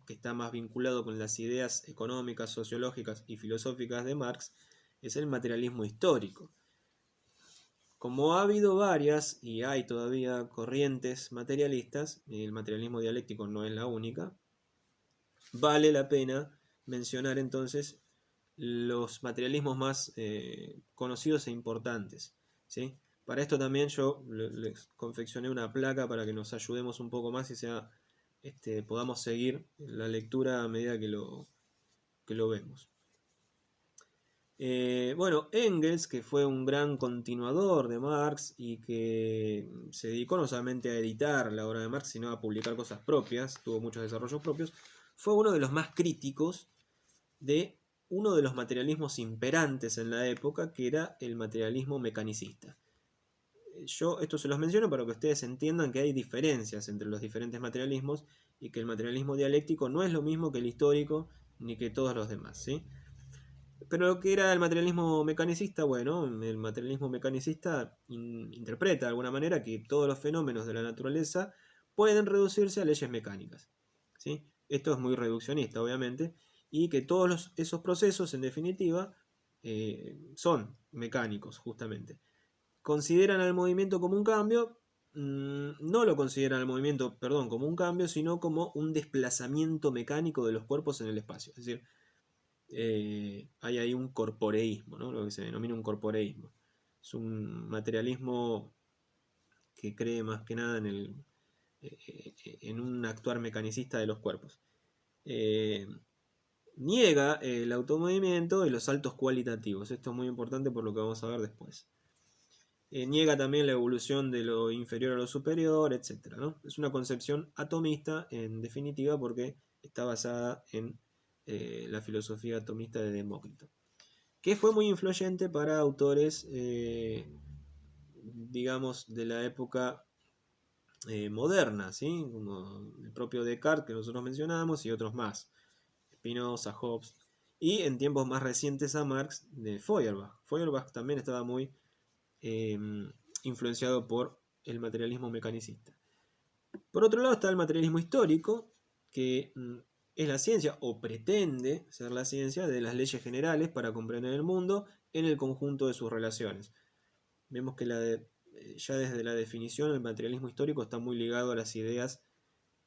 que está más vinculado con las ideas económicas, sociológicas y filosóficas de Marx es el materialismo histórico. Como ha habido varias y hay todavía corrientes materialistas, y el materialismo dialéctico no es la única, vale la pena mencionar entonces los materialismos más conocidos e importantes, ¿sí? Para esto también yo les confeccioné una placa para que nos ayudemos un poco más y podamos seguir la lectura a medida que lo vemos. Bueno, Engels, que fue un gran continuador de Marx y que se dedicó no solamente a editar la obra de Marx, sino a publicar cosas propias, tuvo muchos desarrollos propios, fue uno de los más críticos de uno de los materialismos imperantes en la época, que era el materialismo mecanicista. Yo esto se los menciono para que ustedes entiendan que hay diferencias entre los diferentes materialismos y que el materialismo dialéctico no es lo mismo que el histórico ni que todos los demás, ¿sí? Pero lo que era el materialismo mecanicista, bueno, el materialismo mecanicista interpreta de alguna manera que todos los fenómenos de la naturaleza pueden reducirse a leyes mecánicas, ¿sí? Esto es muy reduccionista, obviamente, y que todos esos procesos, en definitiva, son mecánicos, justamente. Consideran al movimiento como un cambio, no lo consideran al movimiento, perdón, como un cambio, sino como un desplazamiento mecánico de los cuerpos en el espacio. Es decir, hay ahí un corporeísmo, ¿no? Lo que se denomina un corporeísmo. Es un materialismo que cree más que nada en un actuar mecanicista de los cuerpos. Niega el automovimiento y los saltos cualitativos. Esto es muy importante por lo que vamos a ver después. Niega también la evolución de lo inferior a lo superior, etc., ¿no? Es una concepción atomista, en definitiva, porque está basada en la filosofía atomista de Demócrito, que fue muy influyente para autores, digamos, de la época moderna, ¿sí? Como el propio Descartes, que nosotros mencionamos, y otros más, Spinoza, Hobbes, y en tiempos más recientes a Marx, de Feuerbach. Feuerbach también estaba muy influenciado por el materialismo mecanicista. Por otro lado está el materialismo histórico, que es la ciencia, o pretende ser la ciencia, de las leyes generales para comprender el mundo en el conjunto de sus relaciones. Vemos que ya desde la definición el materialismo histórico está muy ligado a las ideas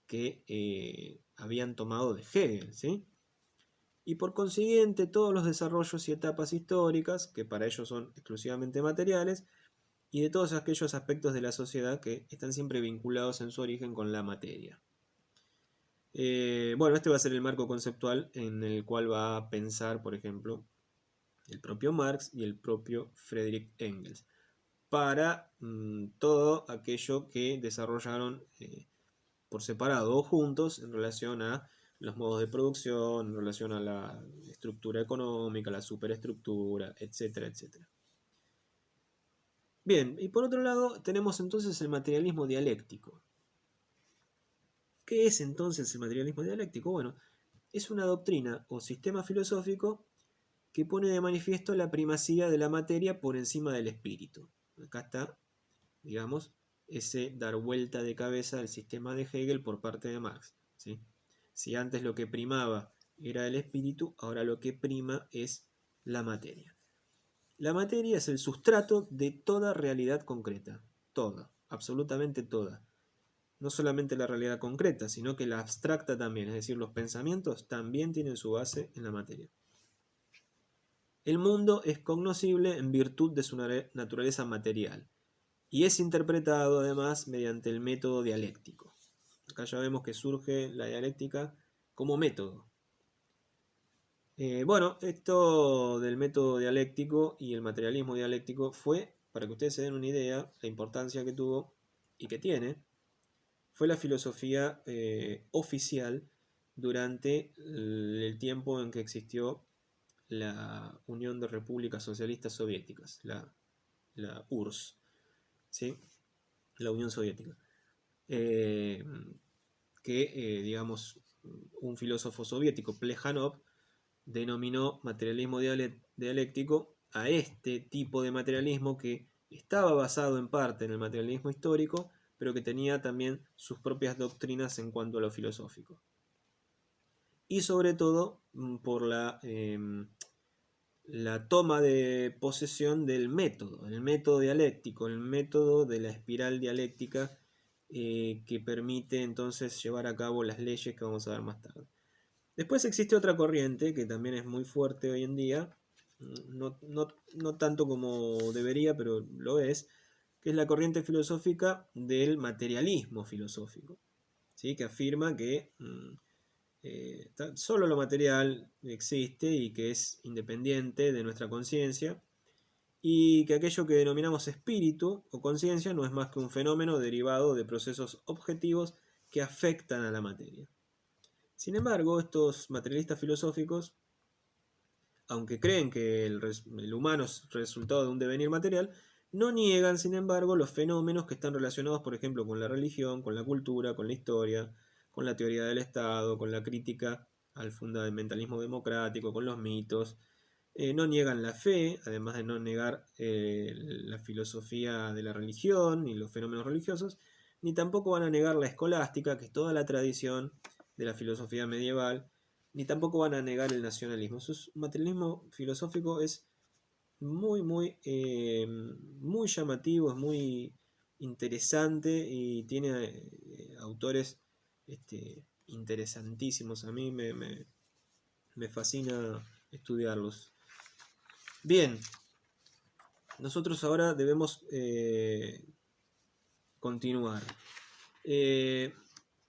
que habían tomado de Hegel, ¿sí? Y por consiguiente todos los desarrollos y etapas históricas, que para ellos son exclusivamente materiales, y de todos aquellos aspectos de la sociedad que están siempre vinculados en su origen con la materia. Bueno, este va a ser el marco conceptual en el cual va a pensar, por ejemplo, el propio Marx y el propio Friedrich Engels, para todo aquello que desarrollaron por separado o juntos en relación a los modos de producción, en relación a la estructura económica, la superestructura, etcétera, etcétera. Bien, y por otro lado tenemos entonces el materialismo dialéctico. ¿Qué es entonces el materialismo dialéctico? Bueno, es una doctrina o sistema filosófico que pone de manifiesto la primacía de la materia por encima del espíritu. Acá está, digamos, ese dar vuelta de cabeza al sistema de Hegel por parte de Marx, ¿sí? Si antes lo que primaba era el espíritu, ahora lo que prima es la materia. La materia es el sustrato de toda realidad concreta, toda, absolutamente toda. No solamente la realidad concreta, sino que la abstracta también, es decir, los pensamientos también tienen su base en la materia. El mundo es cognoscible en virtud de su naturaleza material y es interpretado además mediante el método dialéctico. Acá ya vemos que surge la dialéctica como método. Bueno, esto del método dialéctico y el materialismo dialéctico fue, para que ustedes se den una idea, la importancia que tuvo y que tiene, fue la filosofía oficial durante el tiempo en que existió la Unión de Repúblicas Socialistas Soviéticas, la URSS, ¿sí? La Unión Soviética. Digamos, un filósofo soviético, Plejánov, denominó materialismo dialéctico a este tipo de materialismo que estaba basado en parte en el materialismo histórico, pero que tenía también sus propias doctrinas en cuanto a lo filosófico. Y sobre todo por la toma de posesión del método, el método dialéctico, el método de la espiral dialéctica que permite entonces llevar a cabo las leyes que vamos a ver más tarde. Después existe otra corriente que también es muy fuerte hoy en día, no tanto como debería, pero lo es, que es la corriente filosófica del materialismo filosófico, ¿sí? Que afirma que solo lo material existe y que es independiente de nuestra conciencia, y que aquello que denominamos espíritu o conciencia no es más que un fenómeno derivado de procesos objetivos que afectan a la materia. Sin embargo, estos materialistas filosóficos, aunque creen que el humano es resultado de un devenir material, no niegan, sin embargo, los fenómenos que están relacionados, por ejemplo, con la religión, con la cultura, con la historia, con la teoría del Estado, con la crítica al fundamentalismo democrático, con los mitos. No niegan la fe, además de no negar la filosofía de la religión ni los fenómenos religiosos, ni tampoco van a negar la escolástica, que es toda la tradición de la filosofía medieval, ni tampoco van a negar el nacionalismo. Su materialismo filosófico es muy llamativo, es muy interesante y tiene autores interesantísimos. A mí me fascina estudiarlos. Bien, nosotros ahora debemos continuar.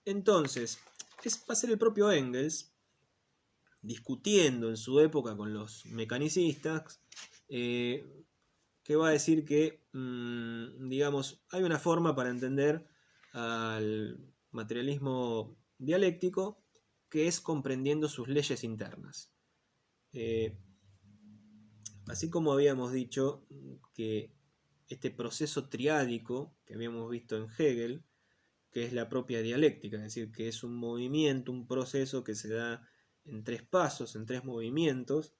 Entonces, va a ser el propio Engels, discutiendo en su época con los mecanicistas, que que va a decir que, digamos, hay una forma para entender al materialismo dialéctico que es comprendiendo sus leyes internas. Así como habíamos dicho que este proceso triádico que habíamos visto en Hegel, que es la propia dialéctica, es decir, que es un movimiento, un proceso que se da en 3 pasos, en 3 movimientos,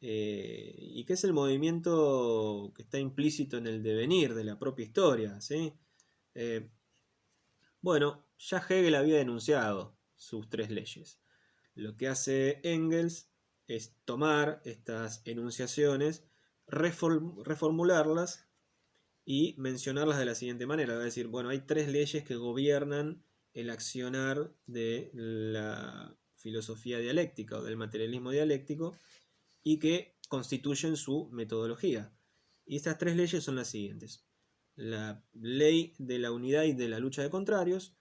y que es el movimiento que está implícito en el devenir de la propia historia, ¿sí? Bueno, ya Hegel había denunciado sus 3 leyes. Lo que hace Engels es tomar estas enunciaciones, reformularlas y mencionarlas de la siguiente manera. Va a decir, bueno, hay 3 leyes que gobiernan el accionar de la filosofía dialéctica o del materialismo dialéctico y que constituyen su metodología. Y estas 3 leyes son las siguientes: la ley de la unidad y de la lucha de contrarios,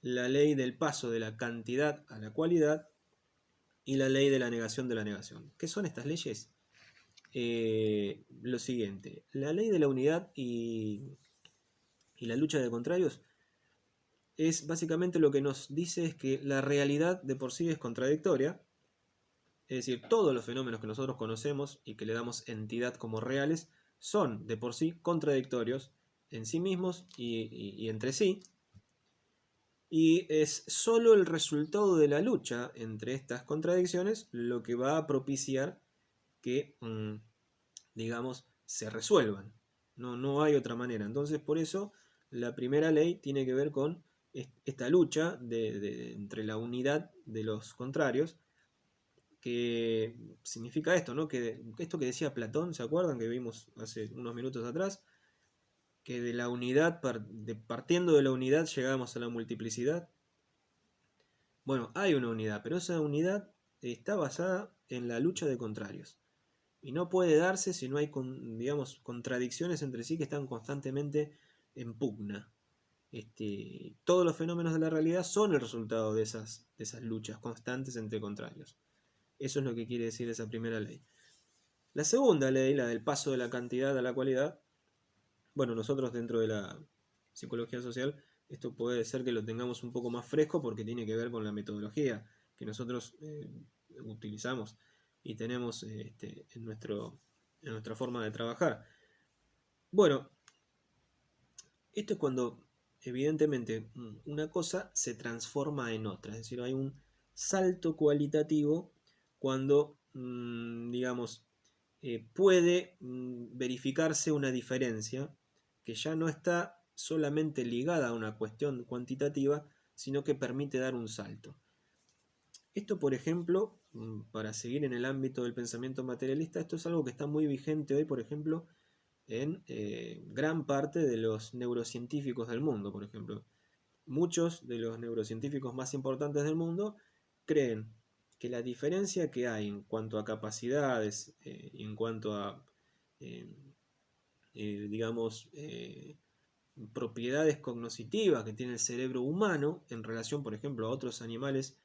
la ley del paso de la cantidad a la cualidad y la ley de la negación de la negación. ¿Qué son estas leyes? Lo siguiente: la ley de la unidad y la lucha de contrarios es básicamente lo que nos dice es que la realidad de por sí es contradictoria, es decir, todos los fenómenos que nosotros conocemos y que le damos entidad como reales son de por sí contradictorios en sí mismos y entre sí, y es solo el resultado de la lucha entre estas contradicciones lo que va a propiciar que, digamos, se resuelvan. No hay otra manera. Entonces, por eso, la primera ley tiene que ver con esta lucha entre la unidad de los contrarios, que significa esto, ¿no? Que esto que decía Platón, ¿se acuerdan? Que vimos hace unos minutos atrás, que de la unidad, partiendo de la unidad llegamos a la multiplicidad. Bueno, hay una unidad, pero esa unidad está basada en la lucha de contrarios. Y no puede darse si no hay, digamos, contradicciones entre sí que están constantemente en pugna. Todos los fenómenos de la realidad son el resultado de esas luchas constantes entre contrarios. Eso es lo que quiere decir esa primera ley. La segunda ley, la del paso de la cantidad a la cualidad, bueno, nosotros dentro de la psicología social, esto puede ser que lo tengamos un poco más fresco porque tiene que ver con la metodología que nosotros utilizamos y tenemos en nuestra forma de trabajar. Bueno, esto es cuando evidentemente una cosa se transforma en otra, es decir, hay un salto cualitativo cuando, digamos, puede verificarse una diferencia que ya no está solamente ligada a una cuestión cuantitativa, sino que permite dar un salto. Esto, por ejemplo, para seguir en el ámbito del pensamiento materialista, esto es algo que está muy vigente hoy, por ejemplo, en gran parte de los neurocientíficos del mundo, por ejemplo. Muchos de los neurocientíficos más importantes del mundo creen que la diferencia que hay en cuanto a capacidades y en cuanto a, digamos, propiedades cognitivas que tiene el cerebro humano en relación, por ejemplo, a otros animales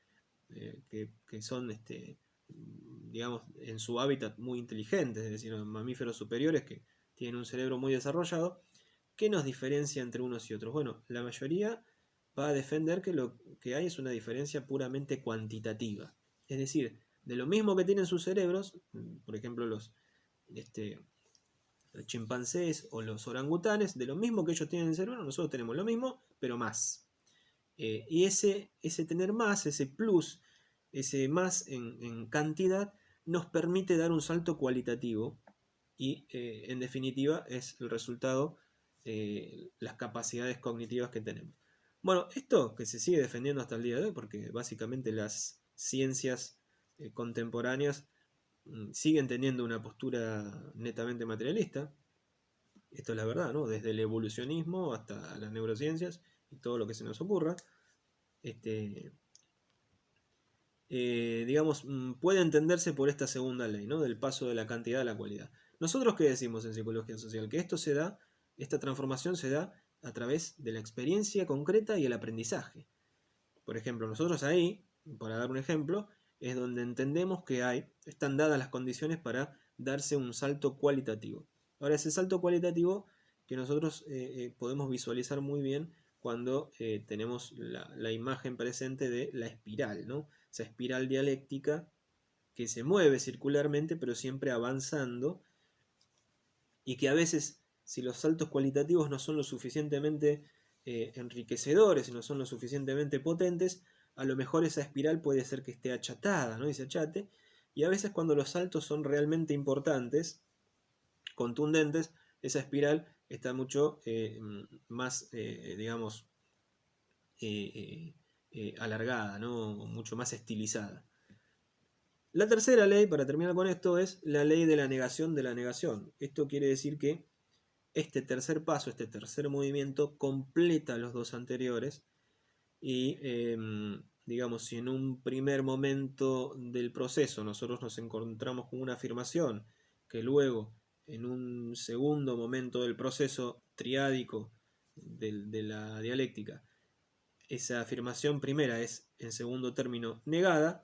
que son, digamos, en su hábitat muy inteligentes, es decir, mamíferos superiores que tienen un cerebro muy desarrollado. ¿Qué nos diferencia entre unos y otros? Bueno, la mayoría va a defender que lo que hay es una diferencia puramente cuantitativa. Es decir, de lo mismo que tienen sus cerebros, por ejemplo los chimpancés o los orangutanes, de lo mismo que ellos tienen en el cerebro, nosotros tenemos lo mismo, pero más. Y ese tener más, ese plus, ese más en cantidad, nos permite dar un salto cualitativo y en definitiva es el resultado las capacidades cognitivas que tenemos. Bueno, esto que se sigue defendiendo hasta el día de hoy, porque básicamente las ciencias contemporáneas siguen teniendo una postura netamente materialista. Esto es la verdad, ¿no? Desde el evolucionismo hasta las neurociencias y todo lo que se nos ocurra. Digamos, puede entenderse por esta segunda ley, ¿no? Del paso de la cantidad a la cualidad. Nosotros, ¿qué decimos en psicología social? Que esto se da, esta transformación se da a través de la experiencia concreta y el aprendizaje. Por ejemplo, nosotros ahí, para dar un ejemplo, es donde entendemos que están dadas las condiciones para darse un salto cualitativo. Ahora, ese salto cualitativo que nosotros podemos visualizar muy bien cuando tenemos la imagen presente de la espiral, ¿no? Esa espiral dialéctica que se mueve circularmente, pero siempre avanzando, y que a veces, si los saltos cualitativos no son lo suficientemente enriquecedores, no son lo suficientemente potentes, a lo mejor esa espiral puede ser que esté achatada, ¿no? Y se achate, y a veces cuando los saltos son realmente importantes, contundentes, esa espiral está mucho más, digamos, alargada, ¿no? Mucho más estilizada. La tercera ley, para terminar con esto, es la ley de la negación de la negación. Esto quiere decir que este tercer paso, este tercer movimiento, completa los dos anteriores y, digamos, si en un primer momento del proceso nosotros nos encontramos con una afirmación que luego, en un segundo momento del proceso triádico de la dialéctica, esa afirmación primera es, en segundo término, negada,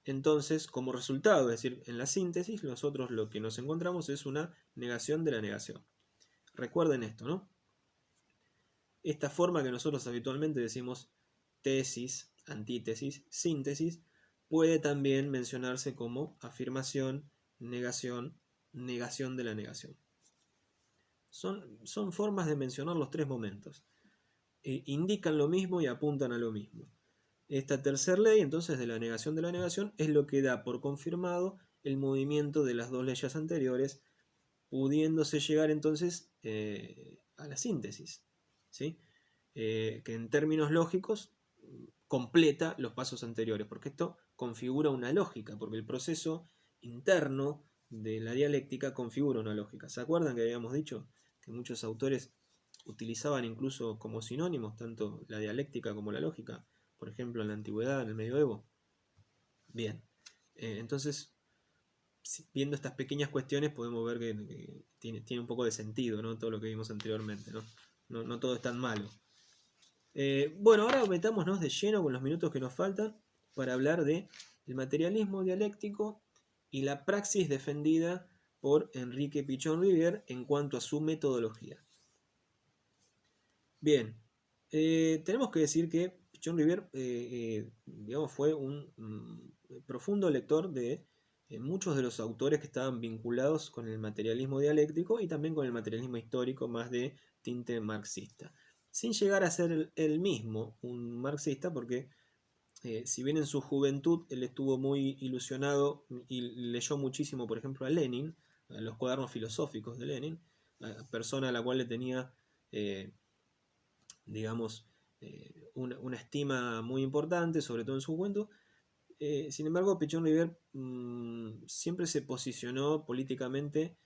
entonces, como resultado, es decir, en la síntesis, nosotros lo que nos encontramos es una negación de la negación. Recuerden esto, ¿no? Esta forma que nosotros habitualmente decimos tesis, antítesis, síntesis, puede también mencionarse como afirmación, negación, negación de la negación. Son formas de mencionar los tres momentos. Indican lo mismo y apuntan a lo mismo. Esta tercera ley, entonces, de la negación es lo que da por confirmado el movimiento de las dos leyes anteriores, pudiéndose llegar entonces a la síntesis, ¿sí? Que en términos lógicos completa los pasos anteriores, porque esto configura una lógica, porque el proceso interno de la dialéctica configura una lógica. ¿Se acuerdan que habíamos dicho que muchos autores utilizaban incluso como sinónimos tanto la dialéctica como la lógica? Por ejemplo, en la antigüedad, en el medioevo. Bien, entonces, viendo estas pequeñas cuestiones podemos ver que tiene un poco de sentido, ¿no? Todo lo que vimos anteriormente, ¿no? No todo es tan malo. Bueno, ahora metámonos de lleno con los minutos que nos faltan para hablar de el materialismo dialéctico y la praxis defendida por Enrique Pichon Rivière en cuanto a su metodología. Bien, tenemos que decir que Pichon Rivière digamos, fue un profundo lector de muchos de los autores que estaban vinculados con el materialismo dialéctico y también con el materialismo histórico más de tinte marxista, sin llegar a ser él mismo un marxista, porque si bien en su juventud él estuvo muy ilusionado y leyó muchísimo, por ejemplo, a Lenin, a los cuadernos filosóficos de Lenin, persona a la cual le tenía, digamos, una estima muy importante, sobre todo en su juventud. Sin embargo, Pichon Rivière siempre se posicionó políticamente,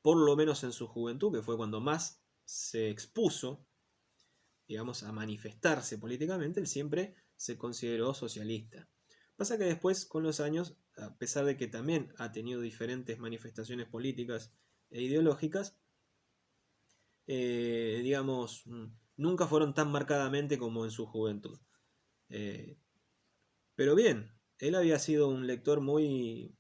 por lo menos en su juventud, que fue cuando más se expuso, digamos, a manifestarse políticamente, él siempre se consideró socialista. Pasa que después, con los años, a pesar de que también ha tenido diferentes manifestaciones políticas e ideológicas, digamos, nunca fueron tan marcadamente como en su juventud. Pero bien, él había sido un lector muy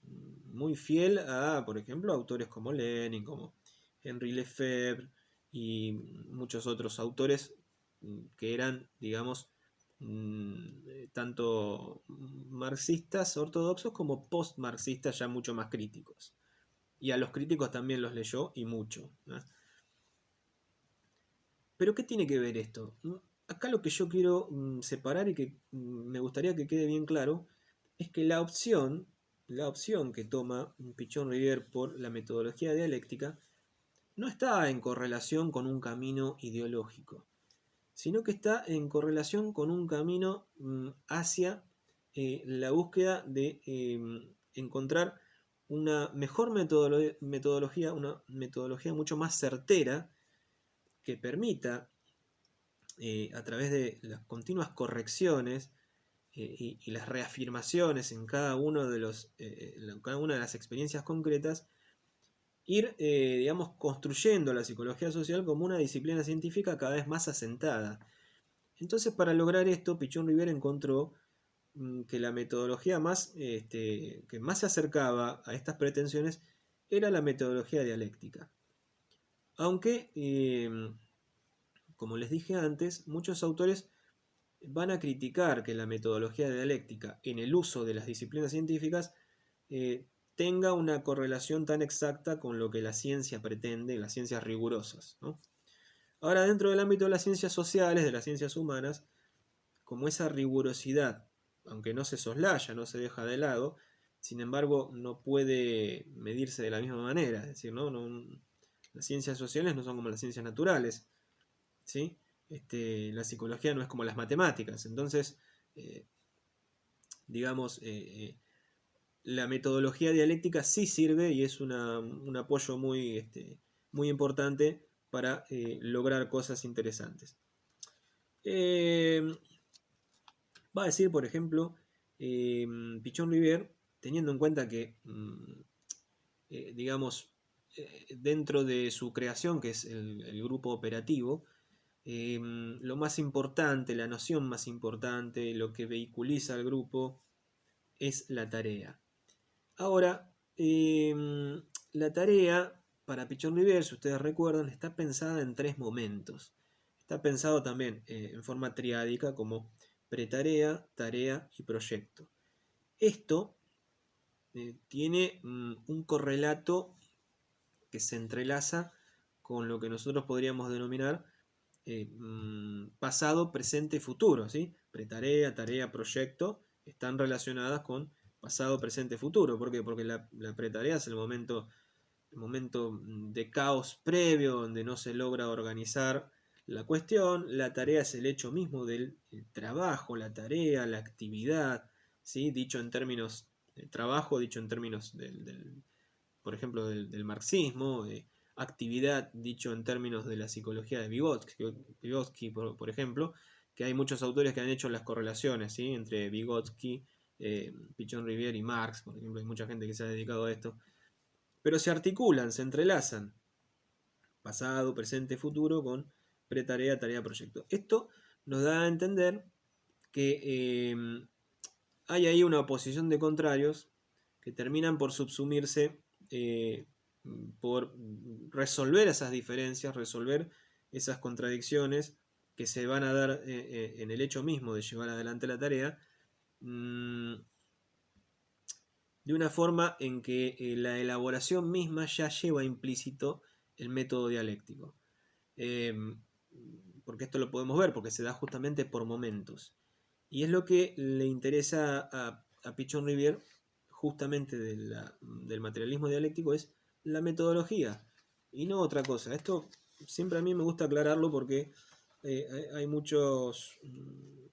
fiel a, por ejemplo, autores como Lenin, como Henri Lefebvre y muchos otros autores que eran, digamos, tanto marxistas ortodoxos como post-marxistas ya mucho más críticos. Y a los críticos también los leyó y mucho, ¿no? Pero ¿qué tiene que ver esto? Acá lo que yo quiero separar y que me gustaría que quede bien claro es que la opción que toma Pichon Rivière por la metodología dialéctica no está en correlación con un camino ideológico, sino que está en correlación con un camino hacia la búsqueda de encontrar una mejor metodología, una metodología mucho más certera que permita, a través de las continuas correcciones y las reafirmaciones en cada cada una de las experiencias concretas, ir, digamos, construyendo la psicología social como una disciplina científica cada vez más asentada. Entonces, para lograr esto, Pichon Rivière encontró que la metodología que más se acercaba a estas pretensiones era la metodología dialéctica. Aunque, como les dije antes, muchos autores van a criticar que la metodología dialéctica en el uso de las disciplinas científicas tenga una correlación tan exacta con lo que la ciencia pretende, las ciencias rigurosas, ¿no? Ahora, dentro del ámbito de las ciencias sociales, de las ciencias humanas, como esa rigurosidad, aunque no se soslaya, no se deja de lado, sin embargo, no puede medirse de la misma manera. Es decir, las ciencias sociales no son como las ciencias naturales, ¿sí? La psicología no es como las matemáticas. Entonces, digamos, la metodología dialéctica sí sirve y es un apoyo muy importante para lograr cosas interesantes. Va a decir, por ejemplo, Pichon-Rivière, teniendo en cuenta que, digamos, dentro de su creación, que es el grupo operativo, lo más importante, la noción más importante, lo que vehiculiza al grupo, es la tarea. Ahora, la tarea para Pichon-Rivière, si ustedes recuerdan, está pensada en 3 momentos. Está pensado también en forma triádica como pretarea, tarea y proyecto. Esto tiene un correlato que se entrelaza con lo que nosotros podríamos denominar pasado, presente y futuro, ¿sí? Pretarea, tarea, proyecto están relacionadas con pasado, presente, futuro. ¿Por qué? Porque la pretarea es el momento de caos previo donde no se logra organizar la cuestión. La tarea es el hecho mismo del trabajo, la tarea, la actividad, ¿sí? Dicho en términos de trabajo, dicho en términos por ejemplo, del marxismo, actividad, dicho en términos de la psicología de Vygotsky por ejemplo, que hay muchos autores que han hecho las correlaciones, ¿sí? Entre Vygotsky, Pichon-Rivière y Marx, por ejemplo, hay mucha gente que se ha dedicado a esto, pero se articulan, se entrelazan, pasado, presente, futuro, con pretarea, tarea, proyecto. Esto nos da a entender que hay ahí una oposición de contrarios que terminan por subsumirse, por resolver esas diferencias, resolver esas contradicciones que se van a dar en el hecho mismo de llevar adelante la tarea, de una forma en que la elaboración misma ya lleva implícito el método dialéctico. Porque esto lo podemos ver, porque se da justamente por momentos. Y es lo que le interesa a Pichon-Rivière justamente del materialismo dialéctico, es la metodología y no otra cosa. Esto siempre a mí me gusta aclararlo porque hay muchos,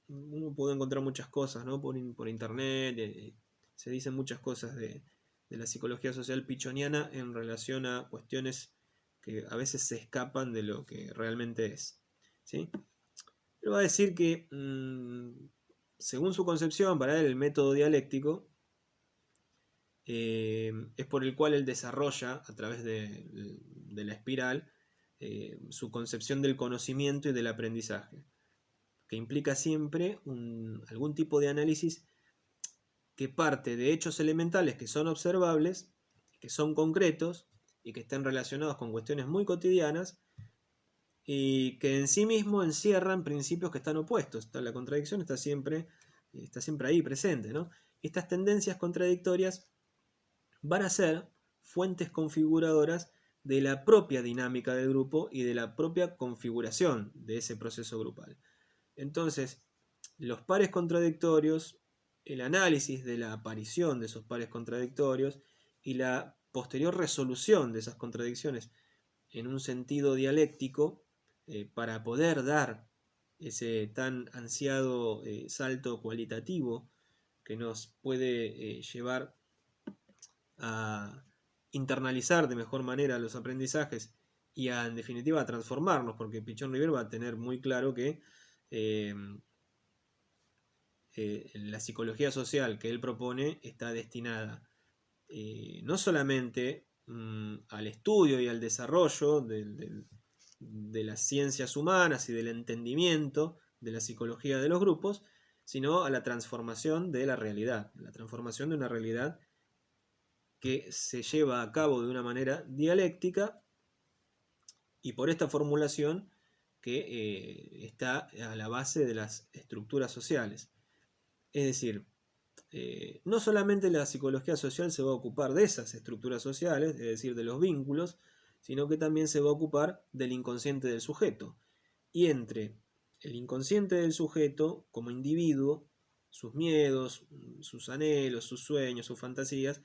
uno puede encontrar muchas cosas, ¿no? por internet, se dicen muchas cosas de la psicología social pichoniana en relación a cuestiones que a veces se escapan de lo que realmente es, ¿sí? Pero va a decir que, según su concepción, para él el método dialéctico es por el cual él desarrolla, a través de la espiral, su concepción del conocimiento y del aprendizaje, que implica siempre algún tipo de análisis que parte de hechos elementales que son observables, que son concretos y que están relacionados con cuestiones muy cotidianas y que en sí mismo encierran principios que están opuestos. La contradicción está siempre ahí presente, ¿no? Estas tendencias contradictorias van a ser fuentes configuradoras de la propia dinámica del grupo y de la propia configuración de ese proceso grupal. Entonces, los pares contradictorios, el análisis de la aparición de esos pares contradictorios y la posterior resolución de esas contradicciones en un sentido dialéctico, para poder dar ese tan ansiado salto cualitativo que nos puede llevar a internalizar de mejor manera los aprendizajes y en definitiva a transformarnos, porque Pichon-Rivière va a tener muy claro que la psicología social que él propone está destinada no solamente al estudio y al desarrollo de las ciencias humanas y del entendimiento de la psicología de los grupos, sino a la transformación de la realidad, la transformación de una realidad que se lleva a cabo de una manera dialéctica y por esta formulación que está a la base de las estructuras sociales. Es decir, no solamente la psicología social se va a ocupar de esas estructuras sociales, es decir, de los vínculos, sino que también se va a ocupar del inconsciente del sujeto. Y entre el inconsciente del sujeto como individuo, sus miedos, sus anhelos, sus sueños, sus fantasías,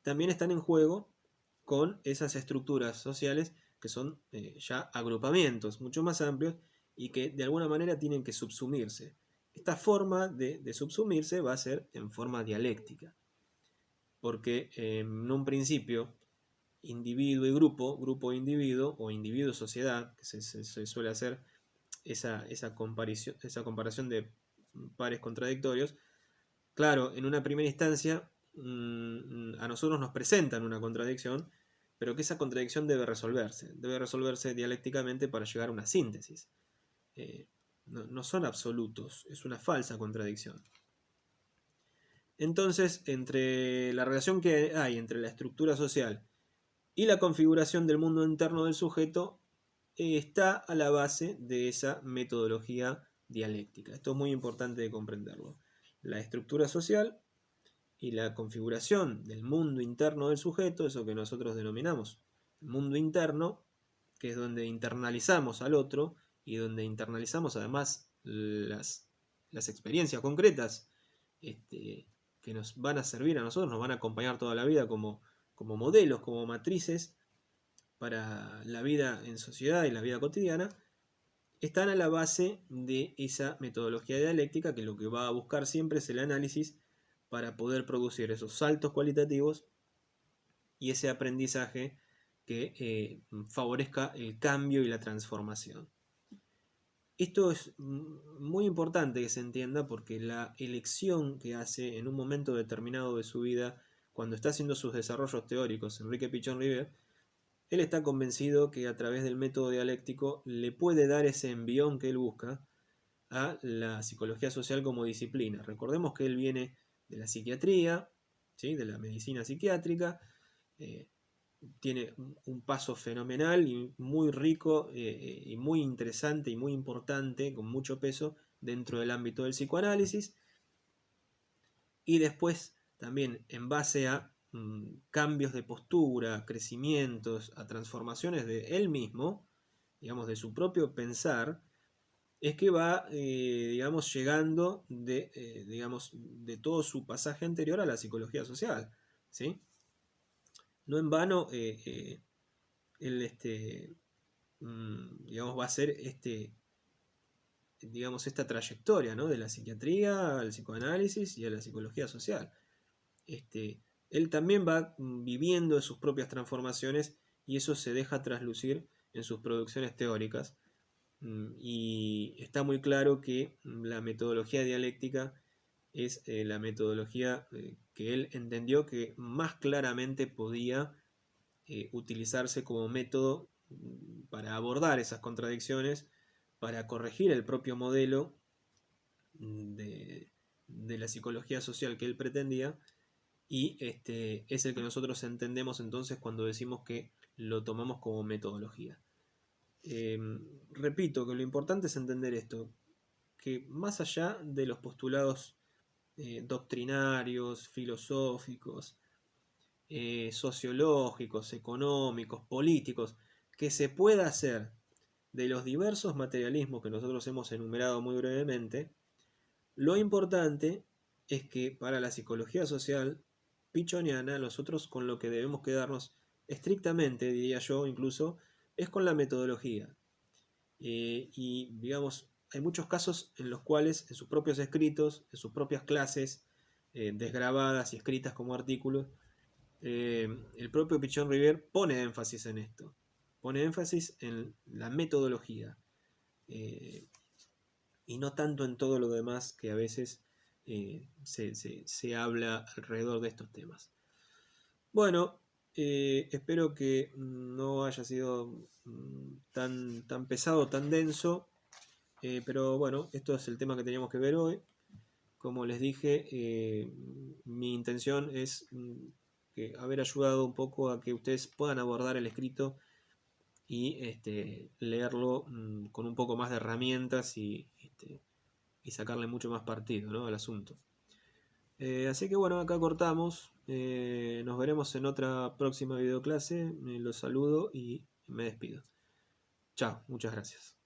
también están en juego con esas estructuras sociales que son ya agrupamientos mucho más amplios y que de alguna manera tienen que subsumirse. Esta forma de subsumirse va a ser en forma dialéctica, porque en un principio individuo y grupo, grupo e individuo, o individuo sociedad, que se suele hacer esa comparación de pares contradictorios, claro, en una primera instancia a nosotros nos presentan una contradicción, pero que esa contradicción debe resolverse dialécticamente para llegar a una síntesis. No son absolutos, es una falsa contradicción. Entonces, entre la relación que hay entre la estructura social y la configuración del mundo interno del sujeto, está a la base de esa metodología dialéctica. Esto es muy importante de comprenderlo. La estructura social y la configuración del mundo interno del sujeto, eso que nosotros denominamos el mundo interno, que es donde internalizamos al otro y donde internalizamos además las experiencias concretas que nos van a servir a nosotros, nos van a acompañar toda la vida como modelos, como matrices para la vida en sociedad y la vida cotidiana, están a la base de esa metodología dialéctica que lo que va a buscar siempre es el análisis para poder producir esos saltos cualitativos y ese aprendizaje que favorezca el cambio y la transformación. Esto es muy importante que se entienda porque la elección que hace en un momento determinado de su vida, cuando está haciendo sus desarrollos teóricos, Enrique Pichon Rivière, él está convencido que a través del método dialéctico le puede dar ese envión que él busca a la psicología social como disciplina. Recordemos que él viene de la psiquiatría, ¿sí? De la medicina psiquiátrica, tiene un paso fenomenal y muy rico y muy interesante y muy importante, con mucho peso dentro del ámbito del psicoanálisis, y después también en base a cambios de postura, crecimientos, a transformaciones de él mismo, digamos, de su propio pensar, es que va, digamos, llegando de todo su pasaje anterior a la psicología social, ¿sí? No en vano, él, digamos, va a ser digamos, esta trayectoria, ¿no? De la psiquiatría al psicoanálisis y a la psicología social. Él también va viviendo sus propias transformaciones y eso se deja traslucir en sus producciones teóricas. Y está muy claro que la metodología dialéctica es la metodología que él entendió que más claramente podía utilizarse como método para abordar esas contradicciones, para corregir el propio modelo de la psicología social que él pretendía, y es el que nosotros entendemos entonces cuando decimos que lo tomamos como metodología. Repito que lo importante es entender esto, que más allá de los postulados doctrinarios, filosóficos, sociológicos, económicos, políticos, que se pueda hacer de los diversos materialismos que nosotros hemos enumerado muy brevemente, lo importante es que para la psicología social pichoniana, nosotros con lo que debemos quedarnos estrictamente, diría yo incluso, es con la metodología. Y digamos, hay muchos casos en los cuales en sus propios escritos, en sus propias clases, desgrabadas y escritas como artículos, el propio Pichon Rivière pone énfasis en esto, pone énfasis en la metodología y no tanto en todo lo demás que a veces se habla alrededor de estos temas. Bueno, espero que no haya sido tan pesado, tan denso, pero bueno, esto es el tema que teníamos que ver hoy. Como les dije, mi intención es haber ayudado un poco a que ustedes puedan abordar el escrito y leerlo con un poco más de herramientas y sacarle mucho más partido, ¿no?, al asunto. Así que bueno, acá cortamos. Nos veremos en otra próxima videoclase. Los saludo y me despido. Chao, muchas gracias.